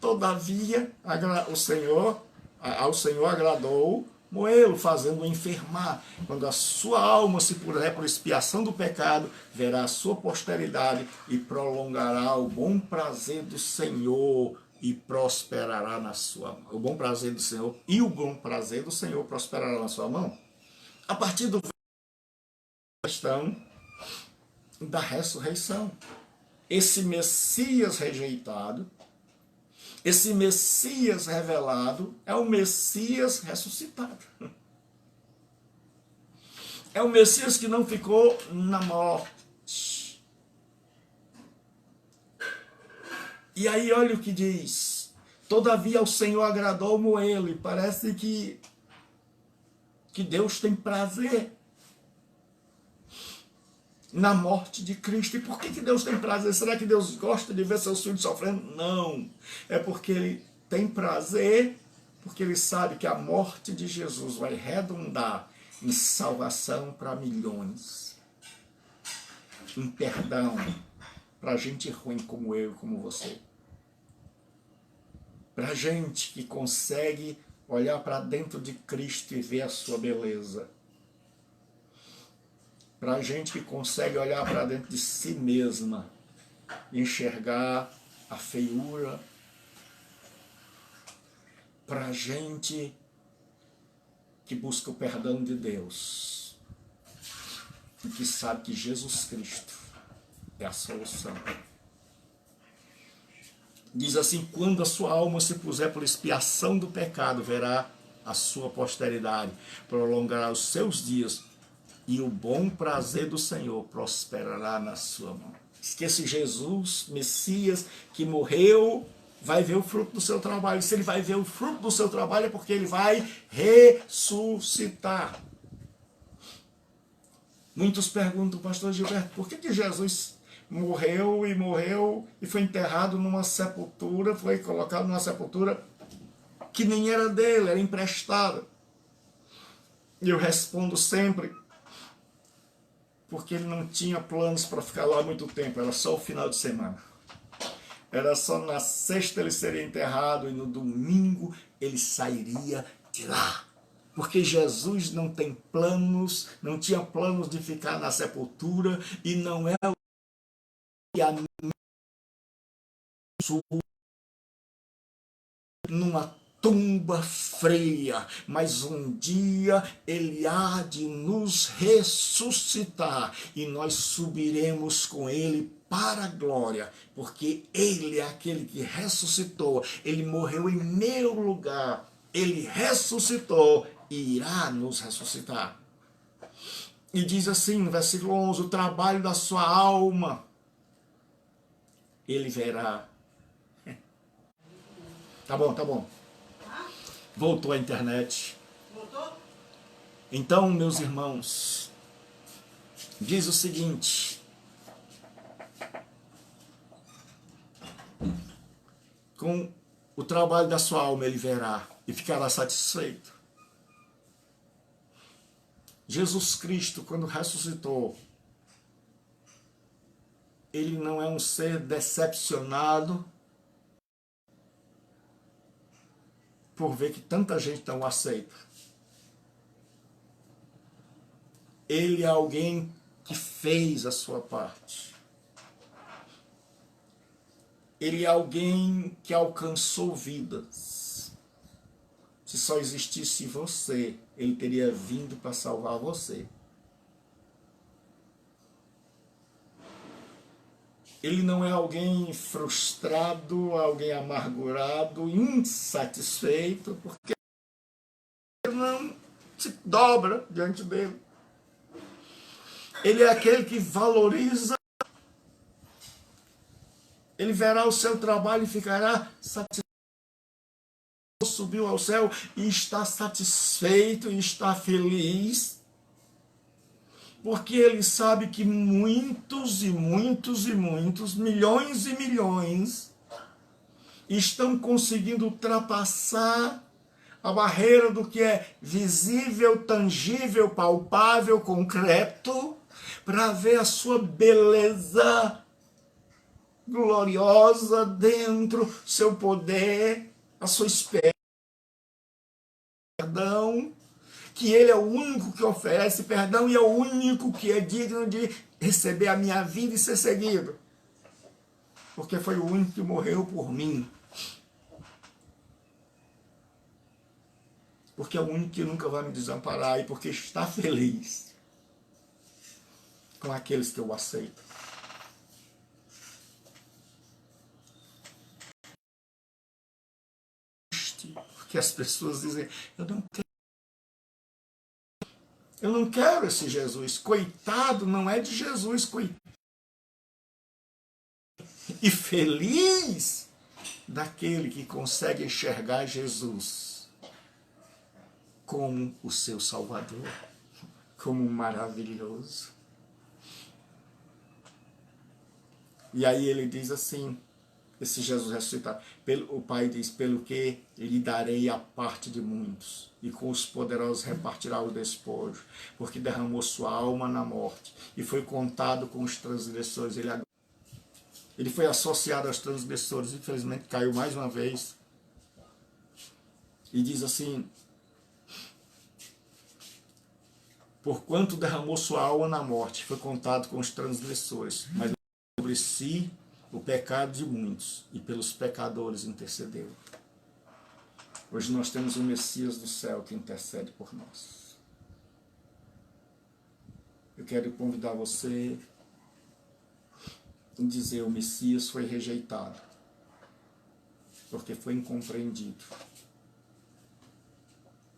Speaker 1: Todavia, ao Senhor agradou moê-lo, fazendo-o enfermar. Quando a sua alma se puser por expiação do pecado, verá a sua posteridade e prolongará o bom prazer do Senhor e prosperará na sua mão. O bom prazer do Senhor e o bom prazer do Senhor prosperará na sua mão. A partir do questão da ressurreição. Esse Messias rejeitado, esse Messias revelado é o Messias ressuscitado. É o Messias que não ficou na morte. E aí olha o que diz: todavia ao Senhor agradou moê-lo. E parece que Deus tem prazer na morte de Cristo. E por que Deus tem prazer? Será que Deus gosta de ver seus filhos sofrendo? Não. É porque Ele tem prazer, porque Ele sabe que a morte de Jesus vai redundar em salvação para milhões, em perdão para gente ruim como eu, como você, para gente que consegue olhar para dentro de Cristo e ver a sua beleza, para gente que consegue olhar para dentro de si mesma e enxergar a feiura, para gente que busca o perdão de Deus e que sabe que Jesus Cristo é a solução. Diz assim: quando a sua alma se puser por expiação do pecado, verá a sua posteridade, prolongará os seus dias, e o bom prazer do Senhor prosperará na sua mão. Diz que esse Jesus, Messias, que morreu, vai ver o fruto do seu trabalho. Se ele vai ver o fruto do seu trabalho, é porque ele vai ressuscitar. Muitos perguntam, pastor Gilberto, por que Jesus morreu e foi enterrado numa sepultura, foi colocado numa sepultura que nem era dele, era emprestada? E eu respondo sempre: porque ele não tinha planos para ficar lá muito tempo, era só o final de semana. Era só na sexta ele seria enterrado e no domingo ele sairia de lá. Porque Jesus não tem planos, não tinha planos de ficar na sepultura, e não é o que a numa tumba fria, mas um dia ele há de nos ressuscitar e nós subiremos com ele para a glória, porque ele é aquele que ressuscitou, ele morreu em meu lugar, ele ressuscitou e irá nos ressuscitar. E diz assim no versículo 11: o trabalho da sua alma ele verá. Tá bom. Voltou a internet.
Speaker 2: Voltou?
Speaker 1: Então, meus irmãos, diz o seguinte: com o trabalho da sua alma ele verá e ficará satisfeito. Jesus Cristo, quando ressuscitou, ele não é um ser decepcionado por ver que tanta gente não o aceita. Ele é alguém que fez a sua parte. Ele é alguém que alcançou vidas. Se só existisse você, ele teria vindo para salvar você. Ele não é alguém frustrado, alguém amargurado, insatisfeito, porque ele não se dobra diante dele. Ele é aquele que valoriza, ele verá o seu trabalho e ficará satisfeito. Subiu ao céu e está satisfeito e está feliz, porque ele sabe que muitos e muitos e muitos, milhões e milhões, estão conseguindo ultrapassar a barreira do que é visível, tangível, palpável, concreto, para ver a sua beleza gloriosa dentro, seu poder, a sua esperança, perdão, que ele é o único que oferece perdão e é o único que é digno de receber a minha vida e ser seguido. Porque foi o único que morreu por mim. Porque é o único que nunca vai me desamparar e porque está feliz com aqueles que eu aceito. Porque as pessoas dizem, eu não quero esse Jesus. Coitado não é de Jesus, coitado. E feliz daquele que consegue enxergar Jesus como o seu Salvador, como maravilhoso. E aí ele diz assim, esse Jesus ressuscitado, o Pai diz, pelo que lhe darei a parte de muitos, e com os poderosos repartirá o despojo, porque derramou sua alma na morte, e foi contado com os transgressores. Ele foi associado aos transgressores, infelizmente caiu mais uma vez, e diz assim, porquanto derramou sua alma na morte, foi contado com os transgressores, mas sobre si o pecado de muitos, e pelos pecadores intercedeu. Hoje nós temos o Messias do céu que intercede por nós. Eu quero convidar você a dizer, o Messias foi rejeitado, porque foi incompreendido,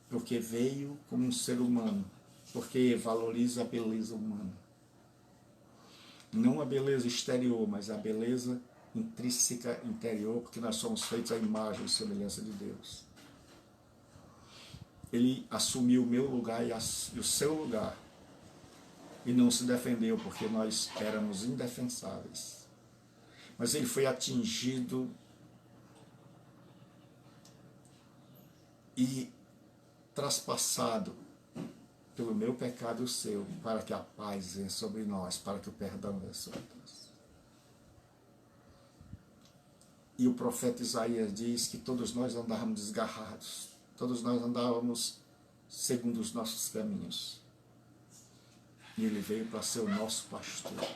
Speaker 1: porque veio como um ser humano, porque valoriza a beleza humana. Não a beleza exterior, mas a beleza intrínseca interior, porque nós somos feitos à imagem e semelhança de Deus. Ele assumiu o meu lugar e o seu lugar, e não se defendeu, porque nós éramos indefensáveis. Mas ele foi atingido e traspassado pelo meu pecado e o seu, para que a paz venha sobre nós, para que o perdão venha sobre nós. E o profeta Isaías diz que todos nós andávamos desgarrados, todos nós andávamos segundo os nossos caminhos. E ele veio para ser o nosso pastor.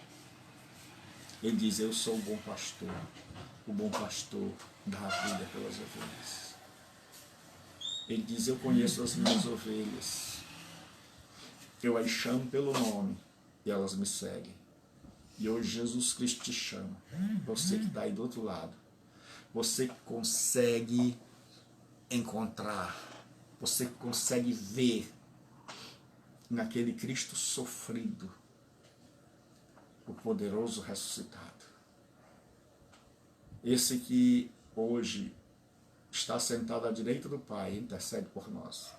Speaker 1: Ele diz, eu sou o bom pastor dá a vida pelas ovelhas. Ele diz, eu conheço as minhas ovelhas, eu as chamo pelo nome e elas me seguem. E hoje Jesus Cristo te chama, você que está aí do outro lado, você que consegue encontrar, você que consegue ver naquele Cristo sofrido, o poderoso ressuscitado. Esse que hoje está sentado à direita do Pai, intercede por nós.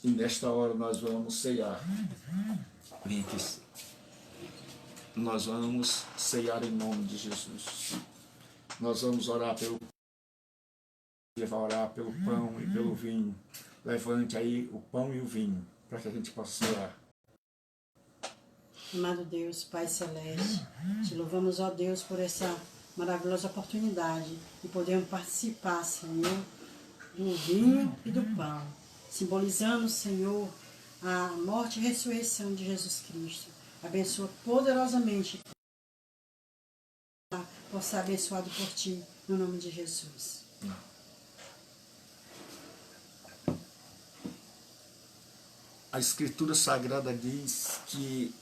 Speaker 1: E nesta hora nós vamos ceiar. Vem aqui. Nós vamos ceiar em nome de Jesus. Nós vamos orar pelo Ele vai orar pelo pão e pelo vinho. Levante aí o pão e o vinho, para que a gente possa orar.
Speaker 2: Amado Deus, Pai Celeste, te louvamos, ó Deus, por essa maravilhosa oportunidade de podermos participar, Senhor, do vinho e do pão, simbolizando, Senhor, a morte e ressurreição de Jesus Cristo. Abençoa poderosamente, possa ser abençoado por Ti, no nome de Jesus.
Speaker 1: A Escritura Sagrada diz que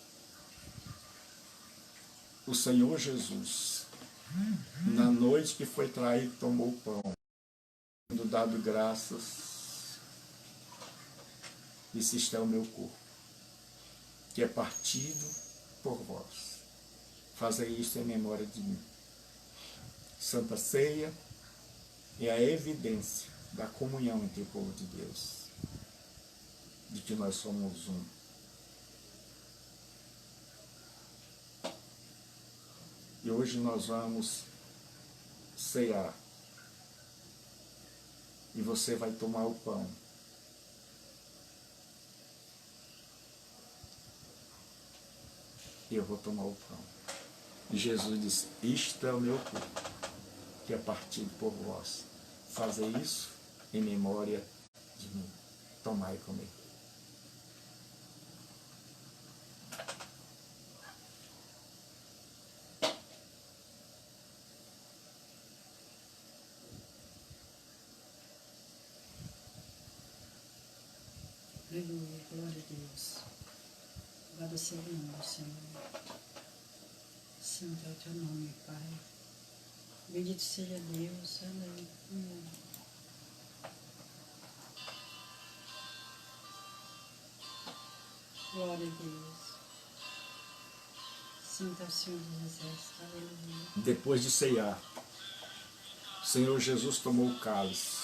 Speaker 1: o Senhor Jesus, na noite que foi traído, tomou o pão, tendo dado graças, disse: "Este é o meu corpo, que é partido por vós. Fazei isto em memória de mim." Santa Ceia é a evidência da comunhão entre o povo de Deus, de que nós somos um. E hoje nós vamos ceiar. E você vai tomar o pão. E eu vou tomar o pão. E Jesus disse: "Isto é o meu corpo, que é partido por vós. Fazei isso em memória de mim." Tomai e comei.
Speaker 2: Aleluia, glória a Deus. Louvado seja o nome, Senhor. Santo é o teu nome, Pai. Bendito seja Deus. Aleluia. Glória a Deus. Santo é o Senhor dos Exércitos. Aleluia.
Speaker 1: Depois de ceiar, o Senhor Jesus tomou o cálice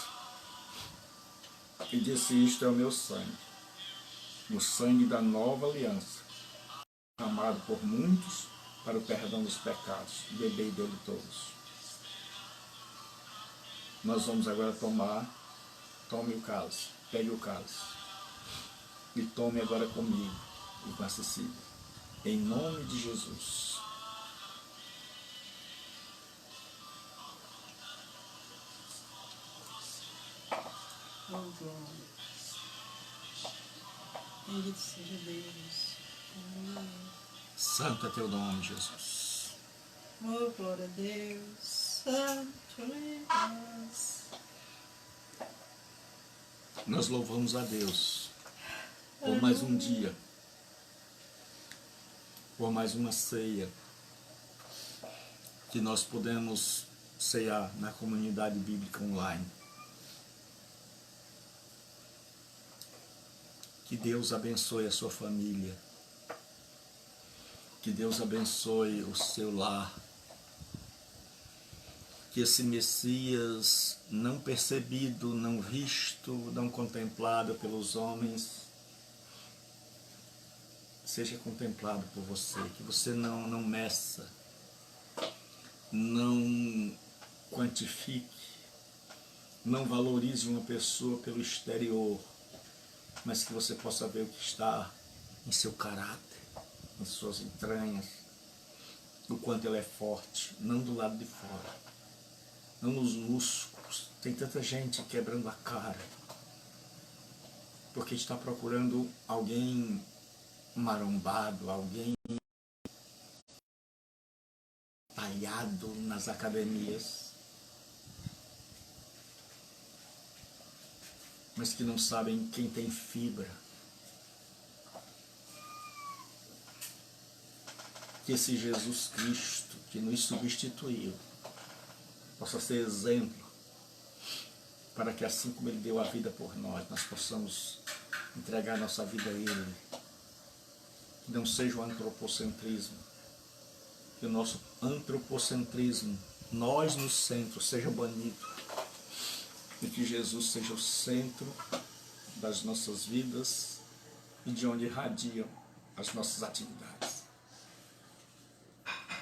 Speaker 1: e disse: "Isto é o meu sangue, o sangue da nova aliança, derramado por muitos para o perdão dos pecados. Bebei dele todos." Nós vamos agora tomar. Tome o cálice, pegue o cálice e tome agora comigo e com a Cecília, em nome de Jesus.
Speaker 2: Oh, glória. Bendito seja Deus. Aleluia.
Speaker 1: Santo é teu nome, Jesus.
Speaker 2: Oh, glória a Deus. Santo é Deus.
Speaker 1: Nós louvamos a Deus por mais um dia, por mais uma ceia, que nós podemos cear na comunidade bíblica online. Que Deus abençoe a sua família. Que Deus abençoe o seu lar. Que esse Messias não percebido, não visto, não contemplado pelos homens, seja contemplado por você. Que você não meça, não quantifique, não valorize uma pessoa pelo exterior, mas que você possa ver o que está em seu caráter, em suas entranhas, o quanto ele é forte, não do lado de fora, não nos músculos. Tem tanta gente quebrando a cara, porque está procurando alguém marombado, alguém talhado nas academias, mas que não sabem quem tem fibra. Que esse Jesus Cristo que nos substituiu possa ser exemplo, para que assim como Ele deu a vida por nós, nós possamos entregar nossa vida a Ele. Que não seja o antropocentrismo, que o nosso antropocentrismo, nós no centro, seja banido, e que Jesus seja o centro das nossas vidas e de onde irradiam as nossas atividades.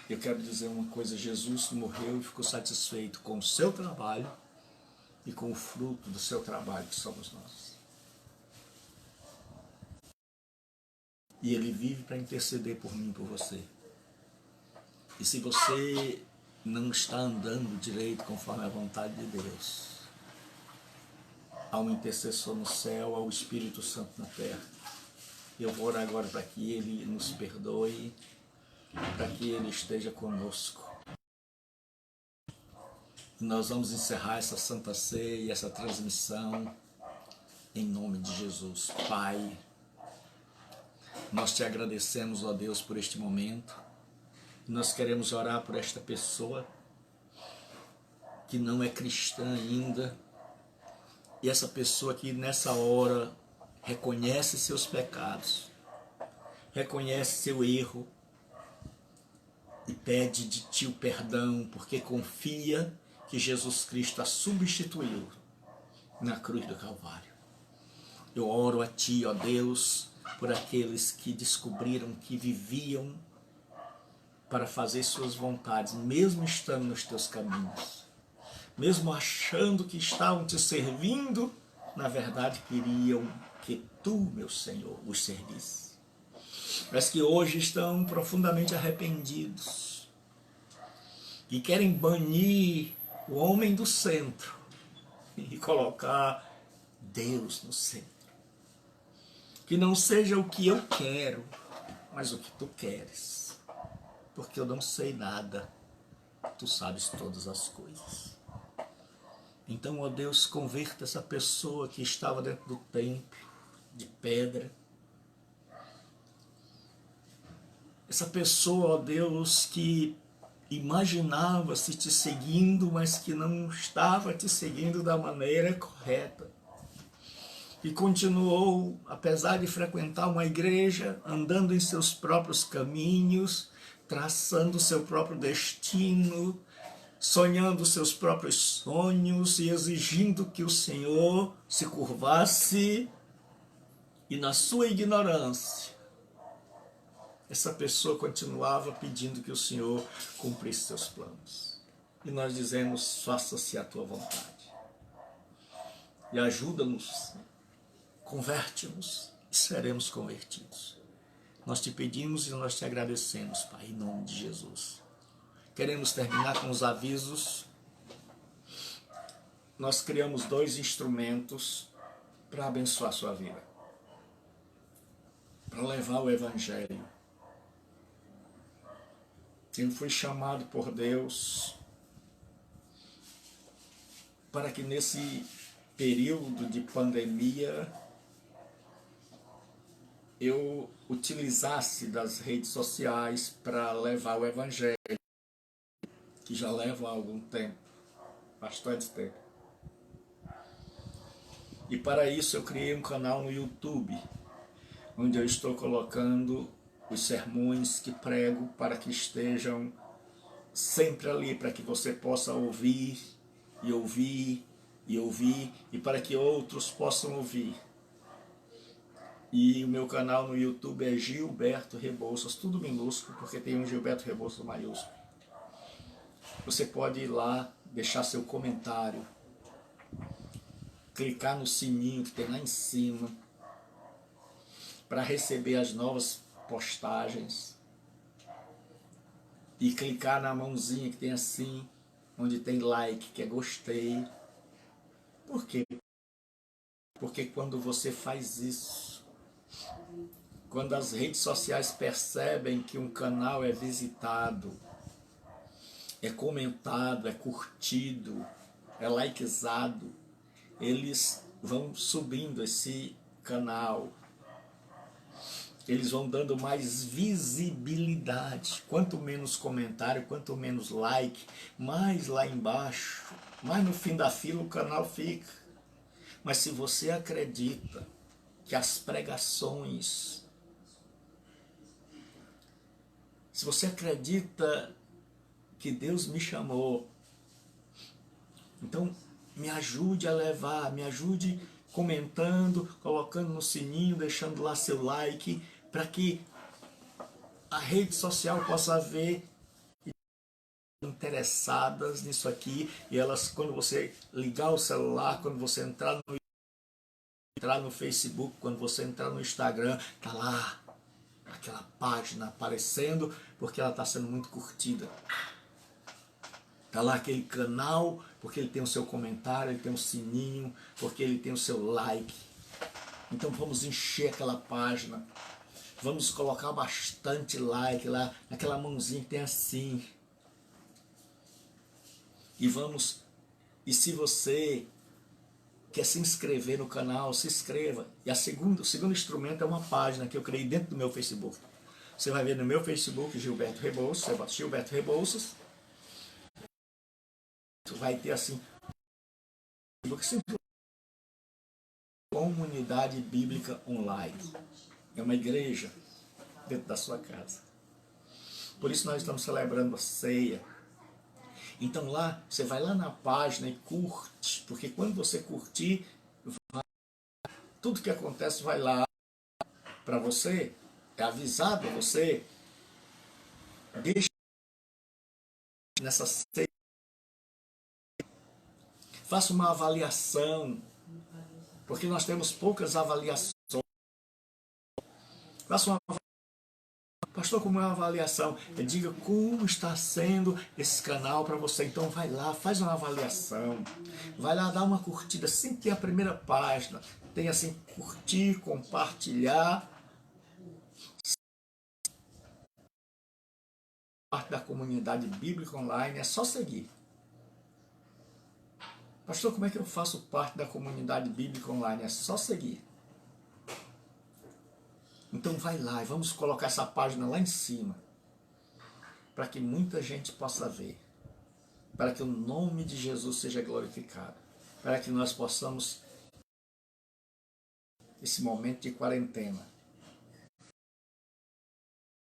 Speaker 1: Eu quero dizer uma coisa: Jesus morreu e ficou satisfeito com o seu trabalho e com o fruto do seu trabalho, que somos nós. E Ele vive para interceder por mim e por você. E se você não está andando direito conforme a vontade de Deus, há um intercessor no céu, há o Espírito Santo na terra. Eu vou orar agora para que Ele nos perdoe, para que Ele esteja conosco. E nós vamos encerrar essa Santa Ceia, essa transmissão, em nome de Jesus. Pai, nós te agradecemos, ó Deus, por este momento. Nós queremos orar por esta pessoa que não é cristã ainda. E essa pessoa que nessa hora reconhece seus pecados, reconhece seu erro e pede de ti o perdão, porque confia que Jesus Cristo a substituiu na cruz do Calvário. Eu oro a ti, ó Deus, por aqueles que descobriram que viviam para fazer suas vontades, mesmo estando nos teus caminhos, mesmo achando que estavam te servindo, na verdade queriam que tu, meu Senhor, os servisse. Mas que hoje estão profundamente arrependidos e querem banir o homem do centro e colocar Deus no centro. Que não seja o que eu quero, mas o que tu queres. Porque eu não sei nada, tu sabes todas as coisas. Então, ó Deus, converta essa pessoa que estava dentro do templo de pedra. Essa pessoa, ó Deus, que imaginava-se te seguindo, mas que não estava te seguindo da maneira correta. E continuou, apesar de frequentar uma igreja, andando em seus próprios caminhos, traçando seu próprio destino, sonhando seus próprios sonhos e exigindo que o Senhor se curvasse, e na sua ignorância, essa pessoa continuava pedindo que o Senhor cumprisse seus planos. E nós dizemos: faça-se a tua vontade. E ajuda-nos, converte-nos e seremos convertidos. Nós te pedimos e nós te agradecemos, Pai, em nome de Jesus. Queremos terminar com os avisos. Nós criamos 2 instrumentos para abençoar a sua vida, para levar o Evangelho. Eu fui chamado por Deus para que nesse período de pandemia eu utilizasse das redes sociais para levar o Evangelho, que já leva algum tempo, bastante tempo. E para isso eu criei um canal no YouTube, onde eu estou colocando os sermões que prego para que estejam sempre ali, para que você possa ouvir e ouvir e ouvir, e para que outros possam ouvir. E o meu canal no YouTube é Gilberto Rebouças, tudo minúsculo, porque tem um Gilberto Rebouças maiúsculo. Você pode ir lá, deixar seu comentário, clicar no sininho que tem lá em cima, para receber as novas postagens, e clicar na mãozinha que tem assim, onde tem like, que é gostei. Por quê? Porque quando você faz isso, quando as redes sociais percebem que um canal é visitado, é comentado, é curtido, é likezado, eles vão subindo esse canal, eles vão dando mais visibilidade. Quanto menos comentário, quanto menos like, mais lá embaixo, mais no fim da fila o canal fica. Mas se você acredita que as pregações, se você acredita que Deus me chamou, então me ajude a levar, me ajude comentando, colocando no sininho, deixando lá seu like, para que a rede social possa ver interessadas nisso aqui, e elas, quando você ligar o celular, quando você entrar no Facebook, quando você entrar no Instagram, tá lá aquela página aparecendo, porque ela está sendo muito curtida. Tá lá aquele canal, porque ele tem o seu comentário, ele tem um sininho, porque ele tem o seu like. Então vamos encher aquela página, vamos colocar bastante like lá, naquela mãozinha que tem assim. E se você quer se inscrever no canal, se inscreva. E o segundo instrumento é uma página que eu criei dentro do meu Facebook. Você vai ver no meu Facebook, Gilberto Rebouças, você bota Gilberto Rebouças, vai ter assim, Comunidade Bíblica Online. É uma igreja dentro da sua casa. Por isso nós estamos celebrando a ceia. Então lá, você vai lá na página e curte, porque quando você curtir, tudo que acontece vai lá para você, é avisado a você. Deixa nessa ceia. Faça uma avaliação, porque nós temos poucas avaliações. Faça uma avaliação. Pastor, como é uma avaliação? Diga como está sendo esse canal para você. Então vai lá, faz uma avaliação. Vai lá, dá uma curtida. Assim que é a primeira página. Tem assim, curtir, compartilhar. Parte da comunidade bíblica online, é só seguir. Pastor, como é que eu faço parte da comunidade bíblica online? É só seguir. Então vai lá e vamos colocar essa página lá em cima, para que muita gente possa ver, para que o nome de Jesus seja glorificado, para que nós possamos, esse momento de quarentena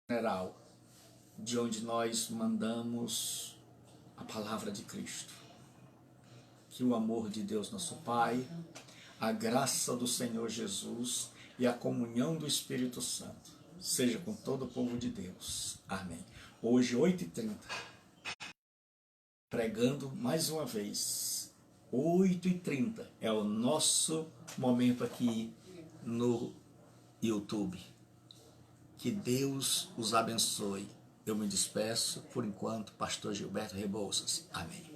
Speaker 1: general, de onde nós mandamos a palavra de Cristo, que o amor de Deus nosso Pai, a graça do Senhor Jesus e a comunhão do Espírito Santo seja com todo o povo de Deus. Amém. Hoje, 8h30, pregando mais uma vez. 8h30 é o nosso momento aqui no YouTube. Que Deus os abençoe. Eu me despeço, por enquanto, pastor Gilberto Rebouças. Amém.